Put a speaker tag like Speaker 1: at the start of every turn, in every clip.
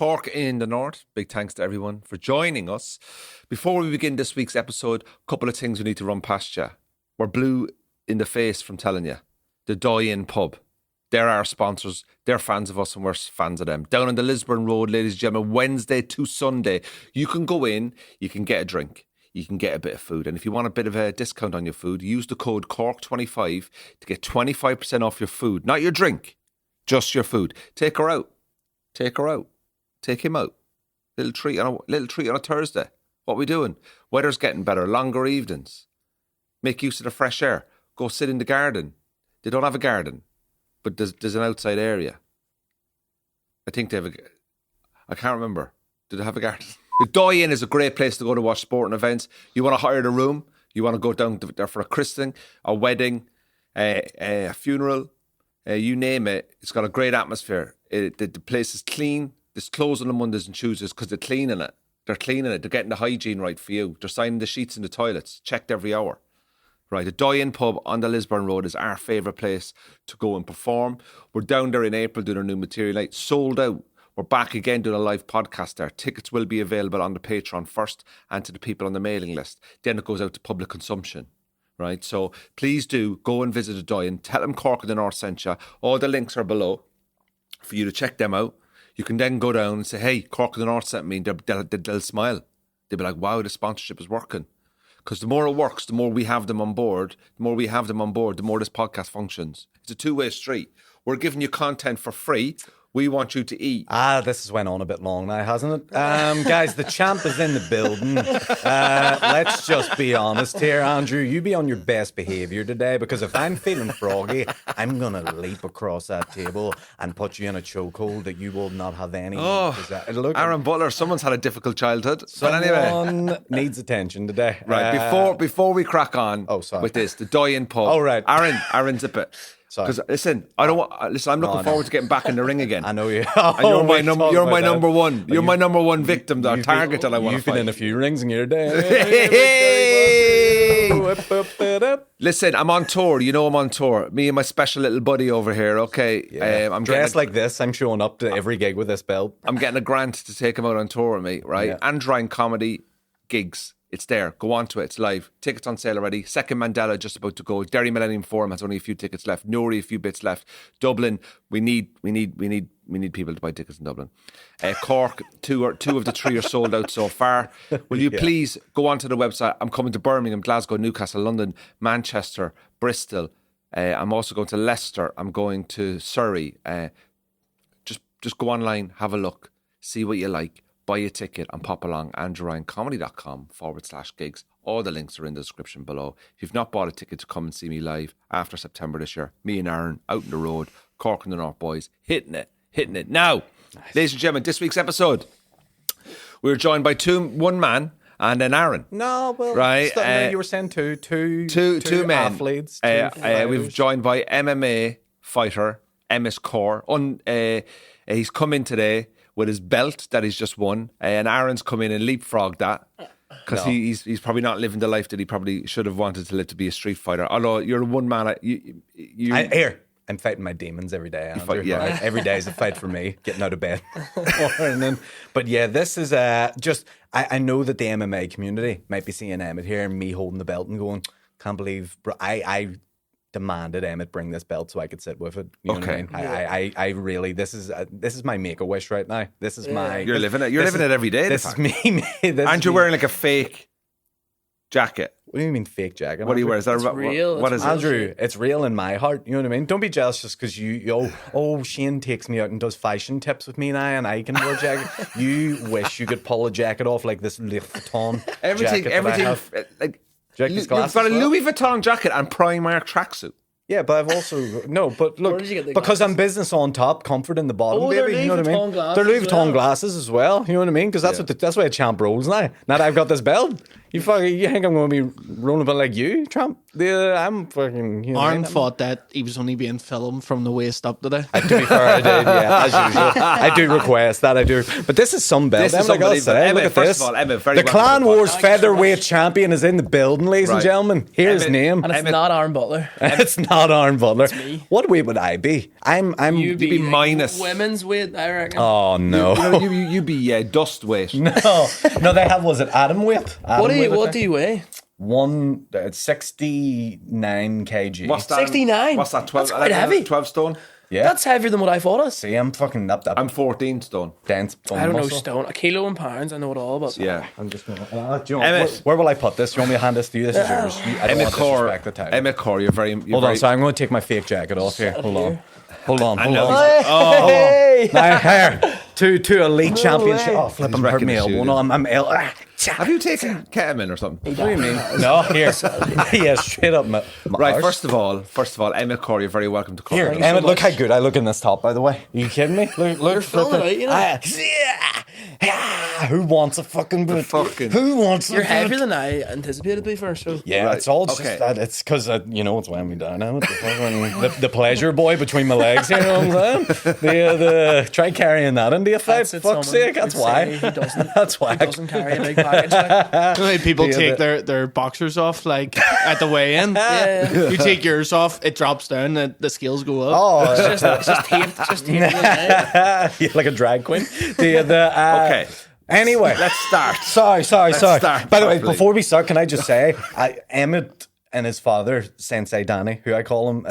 Speaker 1: Cork in the north. Big thanks to everyone for joining us. Before we begin this week's episode, a couple of things we need to run past you. We're blue in the face from telling you. The Die-In pub. They're our sponsors. They're fans of us and we're fans of them. Down on the Lisburn Road, ladies and gentlemen, Wednesday to Sunday. You can go in, you can get a drink, you can get a bit of food. And if you want a bit of a discount on your food, use the code CORK25 to get 25% off your food. Not your drink, just your food. Take her out. Take her out. Take him out. Little treat on a Thursday. What are we doing? Weather's getting better. Longer evenings. Make use of the fresh air. Go sit in the garden. They don't have a garden, but there's an outside area. I think they have I can't remember. Do they have a garden? The Die-In is a great place to go to watch sporting events. You want to hire the room. You want to go down there for a christening, a wedding, a funeral. You name it. It's got a great atmosphere. The place is clean. There's closed on the Mondays and Tuesdays because they're cleaning it. They're cleaning it. They're getting the hygiene right for you. They're signing the sheets in the toilets, checked every hour. Right, the Die-In pub on the Lisburn Road is our favourite place to go and perform. We're down there in April doing our new material night. Sold out. We're back again doing a live podcast there. Tickets will be available on the Patreon first and to the people on the mailing list. Then it goes out to public consumption. Right, so please do go and visit the Die-In. Tell them Cork in the North sent you. All the links are below for you to check them out. You can then go down and say, hey, Cork in the North sent me. They'll smile. They'll be like, wow, the sponsorship is working. Because the more it works, the more we have them on board. The more we have them on board, the more this podcast functions. It's a two-way street. We're giving you content for free. We want you to eat.
Speaker 2: This has went on a bit long now, hasn't it? Guys, the champ is in the building. Let's just be honest here, Andrew. You be on your best behaviour today, because if I'm feeling froggy, I'm going to leap across that table and put you in a chokehold that you will not have any.
Speaker 1: Aaron Butler, someone's had a difficult childhood.
Speaker 2: Someone needs attention today.
Speaker 1: Right, before we crack on with this, the Die-In pub.
Speaker 2: Oh, right.
Speaker 1: Aaron, zip it. Because listen, I'm looking forward to getting back in the ring again.
Speaker 2: I know you.
Speaker 1: You're my number one. You're my number one victim, the target that I want to fight.
Speaker 2: You've been in a few rings in your day.
Speaker 1: Listen, I'm on tour. You know I'm on tour. Me and my special little buddy over here. Okay,
Speaker 2: yeah. I'm dressed like this. I'm showing up to every gig with this belt.
Speaker 1: I'm getting a grant to take him out on tour with me. Right, Andrine Comedy gigs. It's there. Go on to it. It's live. Tickets on sale already. Second Mandela just about to go. Derry Millennium Forum has only a few tickets left. Newry, a few bits left. Dublin, we need people to buy tickets in Dublin. Cork, two of the three are sold out so far. Will you please go onto the website? I'm coming to Birmingham, Glasgow, Newcastle, London, Manchester, Bristol. I'm also going to Leicester. I'm going to Surrey. Just go online, have a look, see what you like. Buy a ticket and pop along andrewryancomedy.com/gigs. All the links are in the description below. If you've not bought a ticket to come and see me live after September this year, me and Aaron out on the road, Cork and the North boys, hitting it. Now, ladies and gentlemen, this week's episode, we're joined by one man and then Aaron.
Speaker 2: No, well,
Speaker 1: right?
Speaker 2: You were saying two men. Athletes.
Speaker 1: We've joined by MMA fighter Emmet Corr. He's come in today with his belt that he's just won, and Aaron's come in and leapfrogged that because he's probably not living the life that he probably should have wanted to live, to be a street fighter. Although you're one man,
Speaker 2: I'm fighting my demons every day. Andrew,
Speaker 1: right?
Speaker 2: Every day is a fight for me, getting out of bed. But yeah, this is just. I know that the MMA community might be seeing Emmet here and me holding the belt and going, "Can't believe." I demanded Emmet bring this belt so I could sit with it. You know what I mean? I really, this is my make-a-wish right now. This is my...
Speaker 1: You're living it. You're living it every day.
Speaker 2: This is me.
Speaker 1: Aren't you wearing like a fake jacket?
Speaker 2: What do you mean fake jacket?
Speaker 1: What do you wear? Is that
Speaker 3: real?
Speaker 1: What is
Speaker 2: Andrew,
Speaker 1: it?
Speaker 2: it's real in my heart. You know what I mean? Don't be jealous just because Shane takes me out and does fashion tips with me now and I can wear a jacket. You wish you could pull a jacket off like this Louis Vuitton
Speaker 1: everything, like... You've got a Louis Vuitton jacket and Primark tracksuit.
Speaker 2: Yeah, but I've also but look, because I'm business on top, comfort in the bottom, baby. You know what I mean? They're Louis Vuitton glasses as well. You know what I mean? Because that's what the way a champ rolls now. Now that I've got this belt, You think I'm going to be rolling about like you, Trump? I'm fucking. You know
Speaker 3: Arn thought that he was only being filmed from the waist up today.
Speaker 2: To be fair, I did, yeah, as usual. I do request that, I do. But this is some belt.
Speaker 1: This is
Speaker 2: like I
Speaker 1: unbelievable.
Speaker 2: say,
Speaker 1: Emmet,
Speaker 2: look at
Speaker 1: first
Speaker 2: this.
Speaker 1: of all, Emmet, very
Speaker 2: the
Speaker 1: welcome
Speaker 2: Clan
Speaker 1: to the
Speaker 2: Wars
Speaker 1: podcast.
Speaker 2: featherweight champion is in the building, ladies and
Speaker 1: Right.
Speaker 2: gentlemen. Here's his
Speaker 1: Emmet,
Speaker 2: name.
Speaker 4: And it's
Speaker 1: Emmet-
Speaker 4: not Aaron Butler.
Speaker 2: It's not Arn Butler.
Speaker 4: It's me.
Speaker 2: What weight would I be? I'm.
Speaker 4: You'd
Speaker 1: be
Speaker 4: like,
Speaker 1: minus.
Speaker 4: women's weight, I reckon.
Speaker 2: Oh no.
Speaker 1: You be dust weight.
Speaker 2: No, they have. Was it Adam weight? Adam weight, I
Speaker 4: What
Speaker 2: think.
Speaker 4: do you weigh?
Speaker 2: 69 kg.
Speaker 1: What's that?
Speaker 4: 69?
Speaker 1: What's that? 12,
Speaker 4: That's quite heavy.
Speaker 1: 12 stone.
Speaker 2: Yeah.
Speaker 4: That's heavier than what I thought it was.
Speaker 2: See, I'm fucking up that.
Speaker 1: I'm 14 stone.
Speaker 2: dense.
Speaker 4: I don't know
Speaker 2: muscle.
Speaker 4: stone. A kilo in pounds, I know it all, but
Speaker 1: Yeah.
Speaker 2: I'm just going. Do you know,
Speaker 1: Emmet.
Speaker 2: where will I put this? You want me to hand this to you? This is yours. I don't
Speaker 1: Emmet
Speaker 2: want to disrespect the
Speaker 1: Corr.
Speaker 2: title.
Speaker 1: Emmet Corr, you're very.
Speaker 2: Hold on, so I'm going to take my fake jacket off here. Hold on. Hold on.
Speaker 1: know.
Speaker 4: Hey!
Speaker 2: Now, here. Two elite championship.
Speaker 4: way.
Speaker 2: Oh, flip, I'm
Speaker 1: He's
Speaker 2: hurting me
Speaker 1: wrecking the
Speaker 2: elbow.
Speaker 1: shoe,
Speaker 2: No, I'm ill.
Speaker 1: Have you taken ketamine or something?
Speaker 2: What do you mean? No, here. Yeah, straight up my
Speaker 1: Right.
Speaker 2: arse.
Speaker 1: First of all, Emmet Corr, you're very welcome to
Speaker 2: Here,
Speaker 1: Corr.
Speaker 4: Thank you so
Speaker 2: Emmet, look how
Speaker 4: much.
Speaker 2: good I look in this top, by the way. Are you kidding me? Look,
Speaker 4: You're filling it out, you know.
Speaker 2: Who wants a fucking boot?
Speaker 1: fucking-
Speaker 2: Who wants a
Speaker 4: You're
Speaker 2: boot?
Speaker 4: heavier than I anticipated to be first. So
Speaker 2: Yeah,
Speaker 1: Right.
Speaker 2: it's all just
Speaker 1: Okay.
Speaker 2: that. It's because it's weighing me down now. The pleasure boy between my legs. You know what I'm saying? The try carrying that into a fight.
Speaker 4: That's it,
Speaker 2: Fuck's
Speaker 4: someone
Speaker 2: sake, that's
Speaker 4: would
Speaker 2: why.
Speaker 4: say he doesn't.
Speaker 2: That's why.
Speaker 4: he doesn't carry a big package. Like.
Speaker 3: You know how people
Speaker 2: Yeah,
Speaker 3: take their boxers off like at the weigh-in.
Speaker 4: Yeah.
Speaker 3: You take yours off, it drops down, the scales go up.
Speaker 2: Oh,
Speaker 4: It's just taped. It's just taped.
Speaker 2: yeah, like a drag queen.
Speaker 1: Okay.
Speaker 2: Anyway,
Speaker 1: Let's start.
Speaker 2: Sorry.
Speaker 1: start
Speaker 2: By the way,
Speaker 1: properly.
Speaker 2: before we start, can I just say, Emmet and his father, Sensei Danny, who I call him,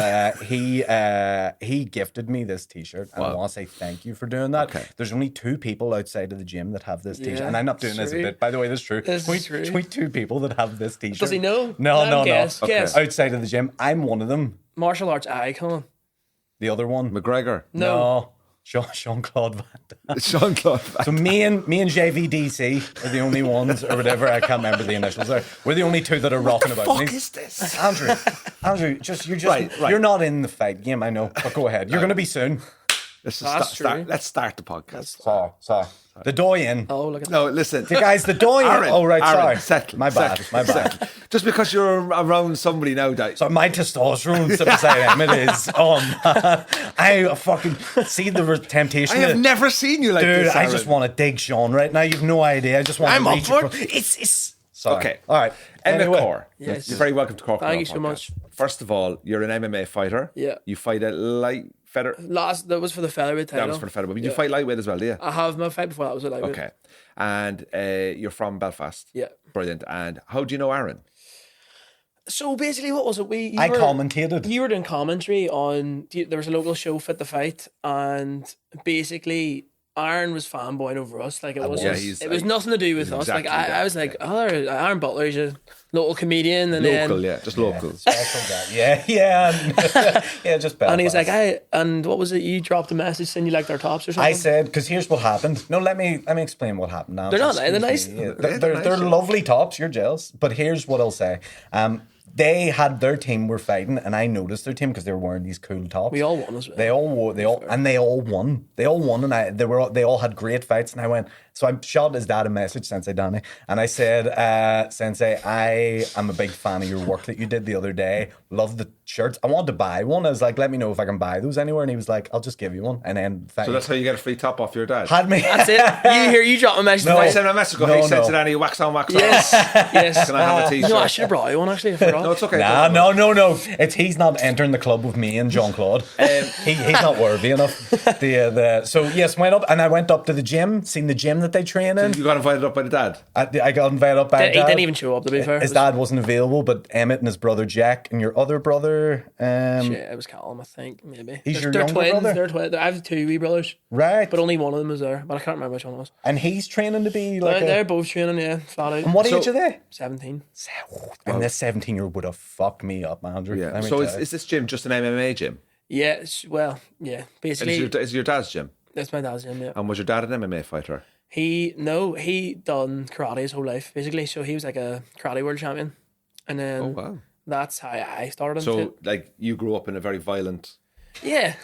Speaker 2: he gifted me this T-shirt, and I want to say thank you for doing that.
Speaker 1: Okay.
Speaker 2: There's only 2 people outside of the gym that have this T-shirt,
Speaker 4: Yeah,
Speaker 2: and I'm not doing this a
Speaker 4: true.
Speaker 2: bit. By the way, this is true.
Speaker 4: This is true.
Speaker 2: 2 people that have this T-shirt.
Speaker 4: Does he know?
Speaker 2: No.
Speaker 4: Guess.
Speaker 1: Okay.
Speaker 4: Guess.
Speaker 2: Outside of the gym, I'm one of them.
Speaker 4: Martial arts icon.
Speaker 2: The other one,
Speaker 1: McGregor.
Speaker 4: No.
Speaker 2: Jean-Claude Van Damme.
Speaker 1: Jean-Claude.
Speaker 2: So me and JVDC are the only ones, or whatever, I can't remember the initials there. We're the only 2 that are rocking about.
Speaker 1: Fuck
Speaker 2: Me.
Speaker 1: is this?
Speaker 2: Andrew,
Speaker 1: Right.
Speaker 2: you're not in the fight game, I know, but go ahead. You're going to be soon.
Speaker 1: Let's
Speaker 4: That's true.
Speaker 1: Let's start the podcast.
Speaker 2: Sorry. The doyen.
Speaker 4: Oh, look at that.
Speaker 1: No, listen.
Speaker 2: The guys, the doyen.
Speaker 1: Aaron,
Speaker 2: Oh, right,
Speaker 1: Aaron,
Speaker 2: sorry.
Speaker 1: settle,
Speaker 2: My bad.
Speaker 1: settle. Just because you're around somebody now, that
Speaker 2: So my testosterone, so to say, Emmet, is, oh man, I fucking see the temptation.
Speaker 1: I have never seen you like
Speaker 2: Dude,
Speaker 1: this,
Speaker 2: I
Speaker 1: Aaron.
Speaker 2: just want to dig Sean right now. You've no idea. I just want
Speaker 3: I'm
Speaker 2: to
Speaker 3: up
Speaker 2: reach
Speaker 3: for
Speaker 2: across-
Speaker 3: it.
Speaker 2: It's sorry.
Speaker 1: Okay.
Speaker 2: All right.
Speaker 1: Emmet
Speaker 2: Anyway.
Speaker 1: Corr.
Speaker 4: Yes.
Speaker 1: You're very welcome to Cork.
Speaker 4: Thank you so much.
Speaker 1: First of all, you're an MMA fighter.
Speaker 4: Yeah.
Speaker 1: You fight a light feather.
Speaker 4: That was for the featherweight title.
Speaker 1: That was for the featherweight. But you fight lightweight as well, do you?
Speaker 4: I have my fight before that was a lightweight.
Speaker 1: Okay. And you're from Belfast.
Speaker 4: Yeah.
Speaker 1: Brilliant. And how do you know Aaron?
Speaker 4: So basically, what was it?
Speaker 2: I commentated.
Speaker 4: You were doing commentary on. There was a local show, Fit the Fight, and basically Aaron was fanboying over us. Like it was,
Speaker 1: Yeah, he's
Speaker 4: it was
Speaker 1: like-
Speaker 4: nothing to do with us.
Speaker 1: exactly
Speaker 4: Like
Speaker 1: that,
Speaker 4: I was like, oh, Aaron Butler is a local comedian, and
Speaker 1: Local,
Speaker 4: then
Speaker 1: yeah. Just local.
Speaker 2: Special guy. Yeah. yeah, just Belfast.
Speaker 4: and he's like, and what was it? You dropped a message saying you liked our tops or something.
Speaker 2: I said, because here's what happened. No, let me explain what happened now.
Speaker 4: They're not
Speaker 2: Excuse
Speaker 4: they're
Speaker 2: me.
Speaker 4: nice.
Speaker 2: Yeah,
Speaker 1: They're
Speaker 2: they're
Speaker 1: nice,
Speaker 2: they're
Speaker 1: yeah.
Speaker 2: lovely tops. You're jealous. But here's what I'll say. They had their team were fighting, and I noticed their team because they were wearing these cool tops.
Speaker 4: We all won as well.
Speaker 2: They all wore. They all won. They all won, and they all had great fights. And I went. So I shot his dad a message, Sensei Danny, and I said, Sensei, I am a big fan of your work that you did the other day. Love the shirts. I wanted to buy one. I was like, let me know if I can buy those anywhere. And he was like, I'll just give you one. And then
Speaker 1: So that's how you get a free top off your dad.
Speaker 2: had me.
Speaker 4: That's it. You dropped a message.
Speaker 2: No.
Speaker 4: to
Speaker 1: I
Speaker 4: me.
Speaker 1: sent him a message. Go,
Speaker 2: No,
Speaker 1: hey,
Speaker 2: no.
Speaker 1: Sensei Danny, wax on, wax
Speaker 4: Yes,
Speaker 1: off.
Speaker 4: yes.
Speaker 1: Can I have a t-shirt?
Speaker 4: No, I should have brought you one actually. I forgot.
Speaker 1: No, it's okay.
Speaker 2: No. It's he's not entering the club with me and Jean Claude. He's not worthy enough. So yes, went up and I went up to the gym, seen the gym that they train in.
Speaker 1: You got invited up by the dad.
Speaker 2: I got invited up by
Speaker 4: He
Speaker 2: dad.
Speaker 4: didn't even show up. To be fair,
Speaker 2: His dad wasn't available, but Emmet and his brother Jack and your other brother.
Speaker 4: Shit, it was Callum, I think maybe.
Speaker 2: He's your
Speaker 4: they're
Speaker 2: younger
Speaker 4: twins.
Speaker 2: brother?
Speaker 4: They're twins. I have 2 wee brothers,
Speaker 2: Right.
Speaker 4: but only one of them was there. But I can't remember which one it was.
Speaker 2: And he's training to be like
Speaker 4: They're both training, yeah, flat out.
Speaker 2: And what
Speaker 1: So-
Speaker 2: age are they?
Speaker 4: 17.
Speaker 2: And this 17-year-old would have fucked me up, Andrew.
Speaker 1: Yeah.
Speaker 2: Let me
Speaker 1: So
Speaker 2: tell
Speaker 1: is
Speaker 2: you.
Speaker 1: this gym just an MMA gym?
Speaker 4: Yeah, well, yeah.
Speaker 1: And
Speaker 4: Basically,
Speaker 1: is your dad's gym?
Speaker 4: that's my dad's gym. Yeah.
Speaker 1: And was your dad an MMA fighter?
Speaker 4: He done karate his whole life basically. So he was like a karate world champion, and then
Speaker 1: Oh, wow.
Speaker 4: that's how I started. into
Speaker 1: So,
Speaker 4: it.
Speaker 1: like, you grew up in a very violent...
Speaker 4: Yeah.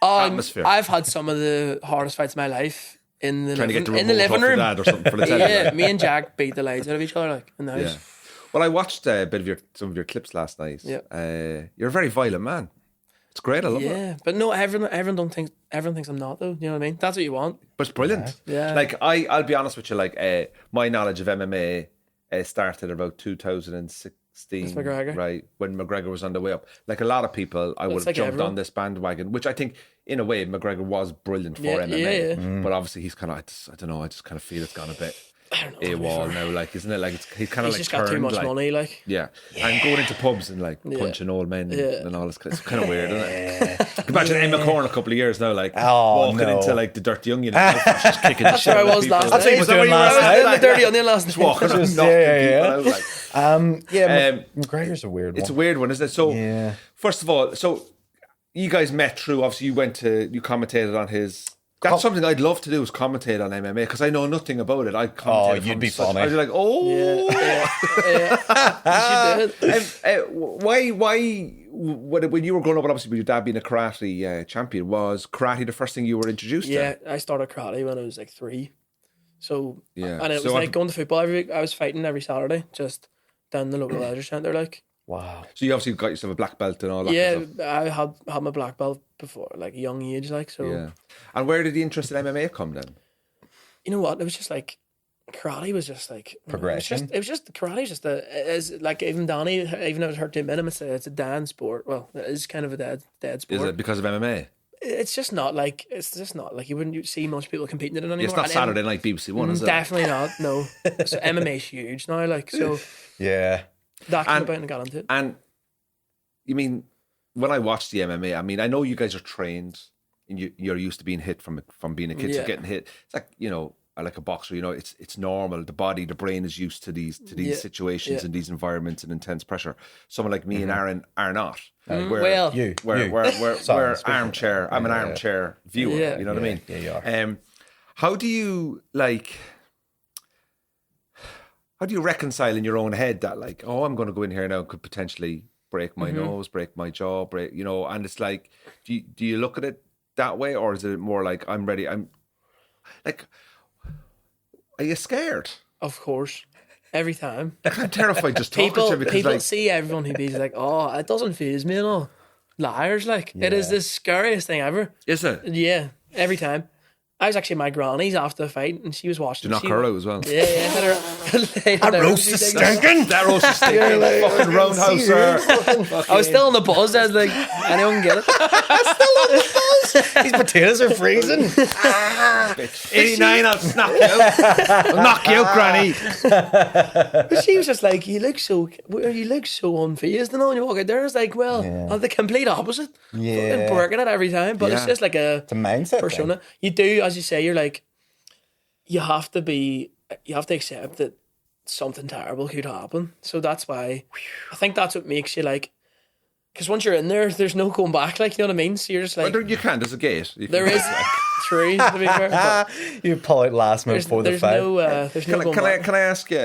Speaker 1: Atmosphere.
Speaker 4: I've had some of the hardest fights of my life. in the
Speaker 1: Trying to get the
Speaker 4: in the
Speaker 1: remote
Speaker 4: living
Speaker 1: off your
Speaker 4: room.
Speaker 1: dad or something for the telly.
Speaker 4: Yeah, me and Jack beat the lights out of each other like in the house.
Speaker 1: Yeah. Well, I watched a bit of some of your clips last night.
Speaker 4: Yep.
Speaker 1: You're a very violent man. It's great. I love it.
Speaker 4: Yeah, but no, everyone thinks I'm not though. You know what I mean? That's what you want.
Speaker 1: But it's brilliant.
Speaker 4: Yeah.
Speaker 1: Like I'll be honest with you. Like my knowledge of MMA started about 2016.
Speaker 4: With McGregor.
Speaker 1: Right, when McGregor was on the way up. Like a lot of people, I would have
Speaker 4: like
Speaker 1: jumped
Speaker 4: everyone.
Speaker 1: on this bandwagon, which I think, in a way, McGregor was brilliant for MMA.
Speaker 4: Yeah.
Speaker 1: But obviously, he's kind of, I don't know, I just kind of feel it's gone a bit
Speaker 4: I don't know.
Speaker 1: AWOL now. Like, isn't it? Like he's kind of
Speaker 4: He's
Speaker 1: like
Speaker 4: just got too
Speaker 1: turned,
Speaker 4: much
Speaker 1: like,
Speaker 4: money. Like,
Speaker 1: Yeah. And going into pubs and like punching old men and all this. It's kind of weird, isn't it? Imagine Emmet Corr in a couple of years now, like walking into like the Dirty Onion and just kicking the shit
Speaker 4: where I
Speaker 1: out of
Speaker 4: was
Speaker 1: people.
Speaker 4: last
Speaker 2: That's
Speaker 4: night.
Speaker 2: what he was doing last
Speaker 4: I was
Speaker 2: night.
Speaker 4: in the Dirty Onion last night.
Speaker 1: Walking around
Speaker 2: Just-
Speaker 1: knocking
Speaker 2: yeah.
Speaker 1: people out. Like,
Speaker 2: McGregor's a weird one.
Speaker 1: it's a weird one, isn't it? So,
Speaker 2: Yeah.
Speaker 1: first of all, you guys met through, obviously, you commentated on his. That's something I'd love to do, is commentate on MMA, because I know nothing about it. I'd commentate.
Speaker 2: you'd be funny.
Speaker 1: I'd be like,
Speaker 4: Yeah. You should do it.
Speaker 1: why, when you were growing up, and obviously with your dad being a karate champion, was karate the first thing you were introduced
Speaker 4: Yeah,
Speaker 1: to?
Speaker 4: I started karate when I was like 3. So,
Speaker 1: Yeah.
Speaker 4: and it
Speaker 1: So
Speaker 4: was
Speaker 1: what-
Speaker 4: like going to football every week. I was fighting every Saturday, just down the local leisure centre. Like,
Speaker 2: Wow.
Speaker 1: So you obviously got yourself a black belt and all that.
Speaker 4: yeah,
Speaker 1: kind of stuff.
Speaker 4: I had my black belt before, like a young age. Like, so
Speaker 1: Yeah. And where did the interest in MMA come then?
Speaker 4: you know what? It was just like karate was just like
Speaker 2: Progression?
Speaker 4: It was just karate. Is just is like even Danny, even though it hurt to admit him, it's a dad sport. Well, it is kind of a dead sport.
Speaker 1: Is it because of MMA?
Speaker 4: It's just not like you wouldn't see much people competing in it anymore.
Speaker 1: It's not
Speaker 4: And
Speaker 1: Saturday night BBC One, is it?
Speaker 4: Definitely not. No. So MMA is huge now. Like, so
Speaker 2: Yeah.
Speaker 4: that came
Speaker 1: And-
Speaker 4: about and got into it.
Speaker 1: And you mean, when I watch the MMA, I mean, I know you guys are trained and you're used to being hit from being a kid, so
Speaker 4: Yeah.
Speaker 1: getting hit. It's like, like a boxer, it's normal. The body, the brain is used to these situations and these environments and intense pressure. Someone like me and Aaron are not.
Speaker 4: Well,
Speaker 1: We're
Speaker 2: Sorry, speaking
Speaker 1: armchair. I'm an armchair viewer.
Speaker 4: Yeah.
Speaker 1: You know what I mean?
Speaker 2: Yeah, you are.
Speaker 1: How do you reconcile in your own head that, like, oh, I'm going to go in here now, could potentially break my nose, break my jaw, and it's like, do you look at it that way, or is it more like, I'm ready? I'm like, are you scared?
Speaker 4: of course, every time.
Speaker 1: I'm terrified just talking to you because,
Speaker 4: people
Speaker 1: like,
Speaker 4: see everyone who be like, oh, it doesn't faze me and all. Liars, like it is the scariest thing ever.
Speaker 1: is it?
Speaker 4: Yeah, every time. I was actually at my granny's after the fight, and she was watching.
Speaker 1: To knock her out as well.
Speaker 4: Yeah,
Speaker 2: That roast is stinking.
Speaker 1: That roast is stinking. Fucking roundhouse, sir.
Speaker 4: I was still on the buzz. I was like, anyone can get it?
Speaker 2: These potatoes are freezing.
Speaker 1: 89, I'll knock you out. I'll knock you out, Granny.
Speaker 4: But she was just like, you look so unfazed and all. And you walk out there, it's like, well, I'm the complete opposite.
Speaker 2: Yeah.
Speaker 4: Fucking working it every time, but it's
Speaker 1: Yeah.
Speaker 4: just like a
Speaker 2: mindset
Speaker 4: persona.
Speaker 2: thing.
Speaker 4: You do, as you say, you're like, you have to accept that something terrible could happen. So that's why I think that's what makes you like. Because once you're in there, there's no going back. Like, you know what I mean? So you're just like,
Speaker 1: You can. There's a gate. You can
Speaker 4: there
Speaker 1: go
Speaker 4: is
Speaker 1: back.
Speaker 4: true. To be fair, but
Speaker 2: You pull out last minute before the
Speaker 4: there's
Speaker 2: fight.
Speaker 4: there's no going back.
Speaker 1: Can I ask you,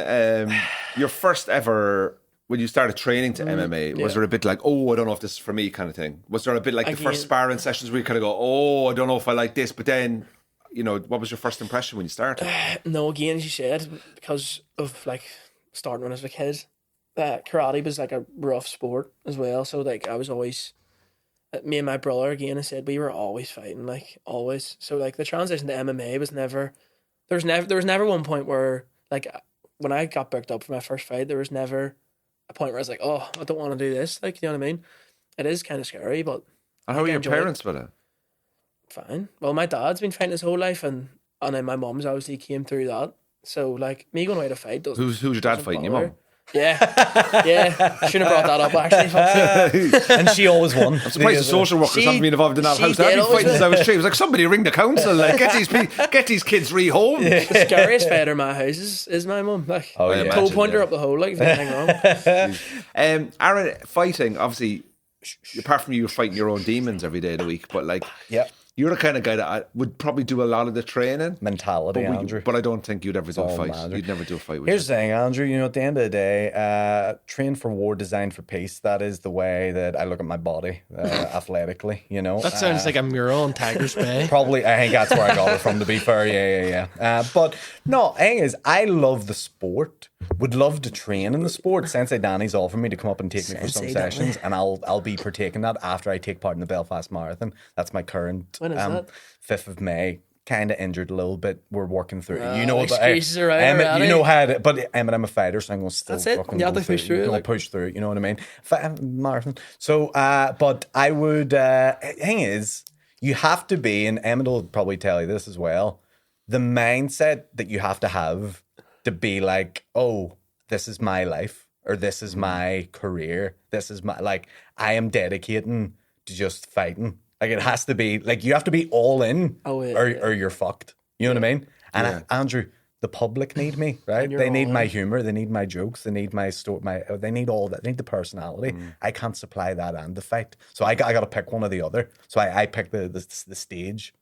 Speaker 1: your first ever, when you started training to MMA, was there a bit like, oh, I don't know if this is for me kind of thing? Was there a bit like the first sparring sessions where you kind of go, oh, I don't know if I like this, but then, what was your first impression when you started?
Speaker 4: No, again, as you said, because of like starting when I was a kid, karate was like a rough sport as well. So like I was always, me and my brother, again, I said we were always fighting, like always. So like the transition to MMA was never. There was never one point where, like, when I got booked up for my first fight, there was never a point where I was like, oh, I don't want to do this. Like, you know what I mean? It is kind of scary, but
Speaker 1: And how were
Speaker 4: I
Speaker 1: your
Speaker 4: enjoy
Speaker 1: parents with it?
Speaker 4: fine. Well, my dad's been fighting his whole life, and then my mum's obviously came through that. So like me going away to fight doesn't.
Speaker 1: Who's your dad
Speaker 4: doesn't
Speaker 1: fighting? Your
Speaker 4: bother
Speaker 1: mum?
Speaker 4: her. Yeah. I shouldn't have brought that up actually.
Speaker 2: And she always won.
Speaker 1: I'm surprised the social workers
Speaker 4: She-
Speaker 1: haven't been involved in that
Speaker 4: she
Speaker 1: house. They've
Speaker 4: did
Speaker 1: been
Speaker 4: always
Speaker 1: fighting since I was 3. It was like, somebody ring the council. Like, get these kids rehomed.
Speaker 4: The scariest fighter in my house is my mum. Like,
Speaker 2: Oh, yeah.
Speaker 4: toe
Speaker 1: Imagine,
Speaker 4: pointer
Speaker 1: yeah.
Speaker 4: up the hole. Like, if anything wrong.
Speaker 1: Aaron, fighting, obviously, apart from you fighting your own demons every day of the week, but like,
Speaker 2: Yep.
Speaker 1: You're the kind of guy that I would probably do a lot of the training.
Speaker 2: Mentality, Andrew.
Speaker 1: But I don't think you'd ever do a
Speaker 2: all
Speaker 1: fight.
Speaker 2: matter.
Speaker 1: You'd never do a fight with
Speaker 2: Here's the thing, Andrew. You know, at the end of the day, train for war, designed for peace. That is the way that I look at my body athletically. You know,
Speaker 3: That sounds like a mural in Tigers Bay.
Speaker 2: probably. I think that's where I got it from. To be fair, yeah. But no, thing is, I love the sport. Would love to train in the sport. Sensei Danny's offered me to come up and take me for some
Speaker 4: Sensei Danny.
Speaker 2: sessions, and I'll be partaking that after I take part in the Belfast Marathon. That's my current
Speaker 4: When is that?
Speaker 2: 5th of May. Kind of injured a little bit. We're working through it. You
Speaker 4: Oh,
Speaker 2: know,
Speaker 4: excuses are out
Speaker 2: Emmet,
Speaker 4: already.
Speaker 2: you know how to, but Emmet, I'm a fighter, so I'm going to still
Speaker 4: That's it.
Speaker 2: fucking
Speaker 4: You have
Speaker 2: go
Speaker 4: to push through it,
Speaker 2: You're going
Speaker 4: like-
Speaker 2: to push through it. You know what I mean? Marathon. So, but I would. Thing is, you have to be, and Emmet will probably tell you this as well. The mindset that you have to be like, oh, this is my life, or this is my career. This is my, like, I am dedicating to just fighting. Like, it has to be, like, you have to be all in,
Speaker 4: Oh, yeah,
Speaker 2: or you're fucked. You know what I mean? And Andrew, the public need me, right?
Speaker 4: you're
Speaker 2: They need
Speaker 4: all
Speaker 2: my
Speaker 4: in.
Speaker 2: humor, they need my jokes, they need my story, they need all that. They need the personality. I can't supply that and the fight, so I got to pick one or the other. So I picked the stage.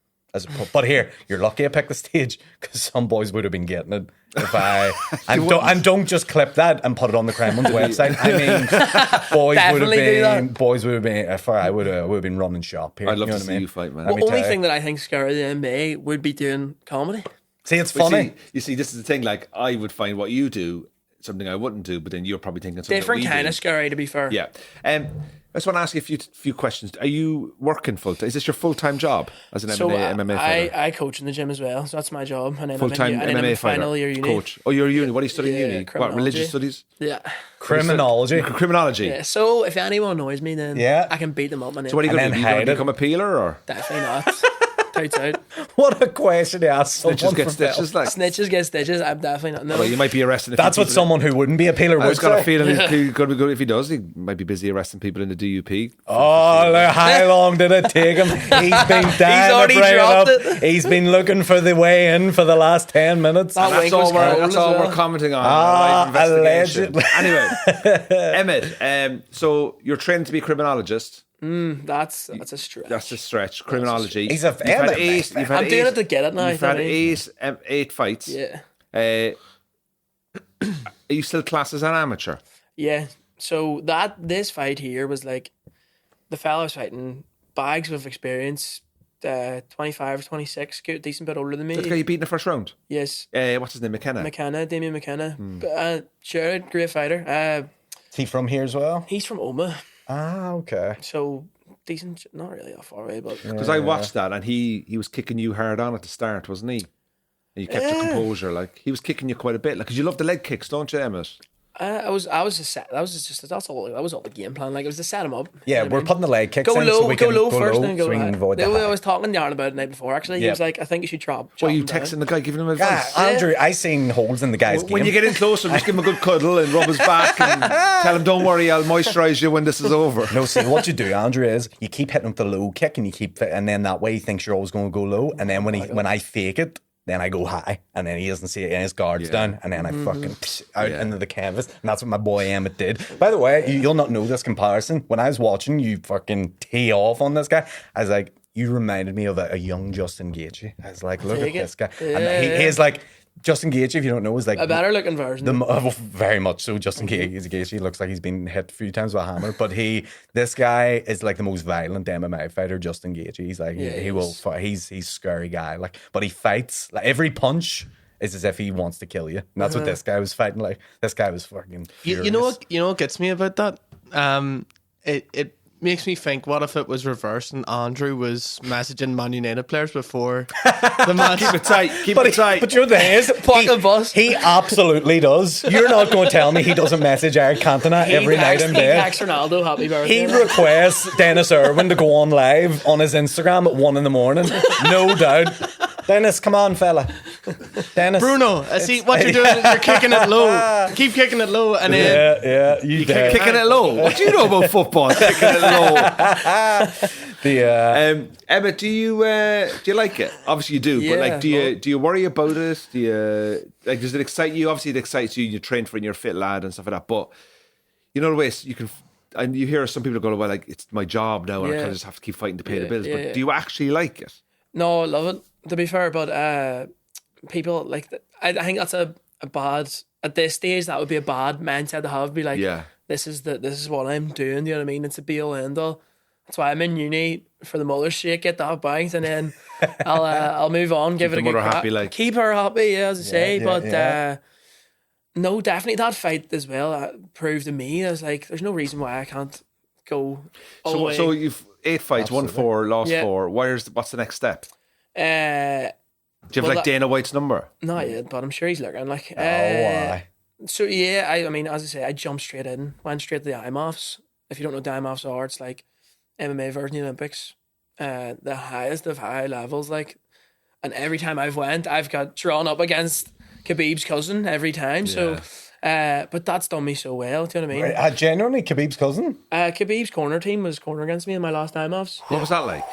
Speaker 2: But here, you're lucky I picked the stage, because some boys would have been getting it if I and don't just clip that and put it on the Kremlin's website. I mean,
Speaker 4: Definitely do that.
Speaker 2: boys would have been. If I would have been running shop here.
Speaker 1: I'd love
Speaker 2: you know
Speaker 1: to
Speaker 2: what
Speaker 1: see
Speaker 2: I mean?
Speaker 1: you fight, man.
Speaker 2: Let me
Speaker 4: The only
Speaker 2: tell you.
Speaker 4: thing that I think scary the NBA would be doing comedy.
Speaker 2: See, it's
Speaker 1: But
Speaker 2: funny.
Speaker 1: you see, this is the thing. Like, I would find what you do something I wouldn't do, but then you're probably thinking something
Speaker 4: Different
Speaker 1: that we
Speaker 4: kind
Speaker 1: do.
Speaker 4: of scary, to be fair.
Speaker 1: Yeah. I just want to ask you a few questions. Are you working full time? Is this your full time job as an
Speaker 4: So
Speaker 1: MMA fighter?
Speaker 4: I coach in the gym as well, so that's my job. And then
Speaker 1: Full time
Speaker 4: I'm in
Speaker 1: MMA fighter,
Speaker 4: final year uni.
Speaker 1: coach. Oh, you're a uni. What are you studying
Speaker 4: Yeah,
Speaker 1: uni? What,
Speaker 4: criminology.
Speaker 1: religious studies?
Speaker 4: Yeah.
Speaker 2: Criminology.
Speaker 1: Criminology.
Speaker 4: Yeah. So if anyone annoys me, then
Speaker 2: Yeah.
Speaker 4: I can beat them up.
Speaker 1: So what are you
Speaker 2: And
Speaker 1: going to
Speaker 2: then
Speaker 1: do? You going
Speaker 2: hide
Speaker 1: to
Speaker 2: it.
Speaker 1: become a peeler or
Speaker 4: Definitely not. Touts out.
Speaker 2: What a question to ask someone
Speaker 1: just get
Speaker 2: from
Speaker 1: stitches? Like,
Speaker 4: Snitches get stitches. I'm definitely not. No.
Speaker 1: well, you might be arresting.
Speaker 2: That's what someone who wouldn't be a peeler
Speaker 1: I
Speaker 2: would
Speaker 1: just got a
Speaker 2: say.
Speaker 1: feeling he's going to be good if he does. He might be busy arresting people in the DUP.
Speaker 2: Oh, look, how long did it take him? He's been down
Speaker 4: already
Speaker 2: to bring it up.
Speaker 4: dropped it.
Speaker 2: He's been looking for the way in for the last 10 minutes.
Speaker 4: That
Speaker 1: That's
Speaker 4: wig
Speaker 1: all,
Speaker 4: was cold
Speaker 1: that's
Speaker 4: as
Speaker 1: all
Speaker 4: well.
Speaker 1: we're commenting on.
Speaker 2: Ah,
Speaker 1: our live investigation.
Speaker 2: allegedly.
Speaker 1: Anyway, Emmett, so you're trained to be a criminologist.
Speaker 4: That's a stretch.
Speaker 1: That's a stretch. Criminology.
Speaker 2: He's a
Speaker 1: You've had
Speaker 2: Emmett,
Speaker 1: eight.
Speaker 2: mate.
Speaker 1: You've had
Speaker 4: I'm doing it to get it now.
Speaker 1: You've had
Speaker 4: don't I?
Speaker 1: eight fights.
Speaker 4: Yeah.
Speaker 1: Are you still classed as an amateur?
Speaker 4: Yeah. So this fight here was like the fella was fighting bags of experience, 25 or 26, decent bit older than me.
Speaker 1: That's the guy you beat in the first round.
Speaker 4: Yes.
Speaker 1: What's his name? McKenna.
Speaker 4: Damien McKenna. Sure, great fighter.
Speaker 2: Is he from here as well?
Speaker 4: He's from Oma,
Speaker 2: Ah, okay.
Speaker 4: so decent. Not really that far away, but
Speaker 1: Because I watched that and he was kicking you hard on at the start, wasn't he? And you kept your composure. Like he was kicking you quite a bit. Like, because you love the leg kicks, don't you, Emmet?
Speaker 4: I was just set. That was all the game plan. Like it was to set him up.
Speaker 2: Yeah,
Speaker 4: You know what I
Speaker 2: we're
Speaker 4: mean?
Speaker 2: putting the leg kicks
Speaker 4: Go
Speaker 2: in
Speaker 4: low,
Speaker 2: so we
Speaker 4: go
Speaker 2: can
Speaker 4: low first,
Speaker 2: low
Speaker 4: then go
Speaker 2: so we can
Speaker 4: high.
Speaker 2: avoid the
Speaker 4: I
Speaker 2: high.
Speaker 4: was talking to Yarn about it the night before. Actually, he
Speaker 2: Yeah.
Speaker 4: was like, "I think you should chop."
Speaker 1: Well, you
Speaker 4: him down."
Speaker 1: texting the guy, giving him
Speaker 2: Yeah,
Speaker 1: advice.
Speaker 2: Andrew, I seen holes in the guy's
Speaker 1: When
Speaker 2: game.
Speaker 1: you get in closer, just give him a good cuddle and rub his back and tell him, "Don't worry, I'll moisturise you when this is over."
Speaker 2: No, see, what you do, Andrew, is you keep hitting with the low kick and you keep, and then that way he thinks you're always going to go low, and then when I fake it, then I go high, and then he doesn't see it, and his guard's down, and then I fucking out into the canvas, and that's what my boy Emmet did. By the way, you'll not know this comparison. When I was watching you fucking tee off on this guy, I was like, you reminded me of a young Justin Gaethje. I was like, look
Speaker 4: Take
Speaker 2: at
Speaker 4: it.
Speaker 2: this guy,
Speaker 4: Yeah.
Speaker 2: and he is like. Justin Gaethje, if you don't know, is like
Speaker 4: A better looking version.
Speaker 2: very much so. Justin Gaethje looks like he's been hit a few times with a hammer, but this guy is like the most violent MMA fighter. Justin Gaethje, he's like he will fight. He's a scary guy, like, but he fights like every punch is as if he wants to kill you. And that's what this guy was fighting like. This guy was fucking furious.
Speaker 3: You know what gets me about that? It makes me think, what if it was reversed and Andrew was messaging Man United players before the match?
Speaker 1: Keep it tight. Keep it tight.
Speaker 2: But you know the thing is,
Speaker 4: Fucking bus.
Speaker 2: he absolutely does. You're not going to tell me he doesn't message Eric Cantona every night in
Speaker 4: He
Speaker 2: bed.
Speaker 4: texts Ronaldo happy birthday.
Speaker 2: He requests Dennis Irwin to go on live on his Instagram at 1 a.m. No doubt. Dennis, come on, fella. Dennis.
Speaker 3: Bruno, I see what you're doing is you're kicking it low. Keep kicking it low, and then
Speaker 2: Yeah, you dare.
Speaker 1: Kicking it low. What do you know about football? Kicking it low. Emma, do you like it? Obviously you do, but
Speaker 4: Yeah,
Speaker 1: like, do you worry about it? Do you like? Does it excite you? Obviously, it excites you. You train for it, and you're a fit lad and stuff like that. But you know the way you can and you hear some people go, well, like, it's my job now and I kind of just have to keep fighting to pay the bills. But do you actually like it?
Speaker 4: No, I love it, to be fair, but people like I think that's a bad, at this stage that would be a bad mindset to have, be like, this is what I'm doing, you know what I mean? It's a be all end all. That's why I'm in uni, for the mother's sake, get that banked, and then I'll move on, give it a good crack. Happy, like. Keep her happy, as I say. But no, definitely that fight as well proved to me, I was like, there's no reason why I can't go all the way.
Speaker 1: So you've 8 fights, won 4, lost 4. What's the next step? Do you have like Dana White's number?
Speaker 4: Not yet, but I'm sure he's looking. Like,
Speaker 2: why?
Speaker 4: So I mean, as I say, I jumped straight in, went straight to the IMOFs. If you don't know what the IMOFs are, it's like MMA version of the Olympics, the highest of high levels. Like, and every time I've went, I've got drawn up against Khabib's cousin every time. So, but that's done me so well. Do you know what I mean?
Speaker 2: Right. Genuinely, Khabib's cousin.
Speaker 4: Khabib's corner team was corner against me in my last IMOFs.
Speaker 1: What was that like?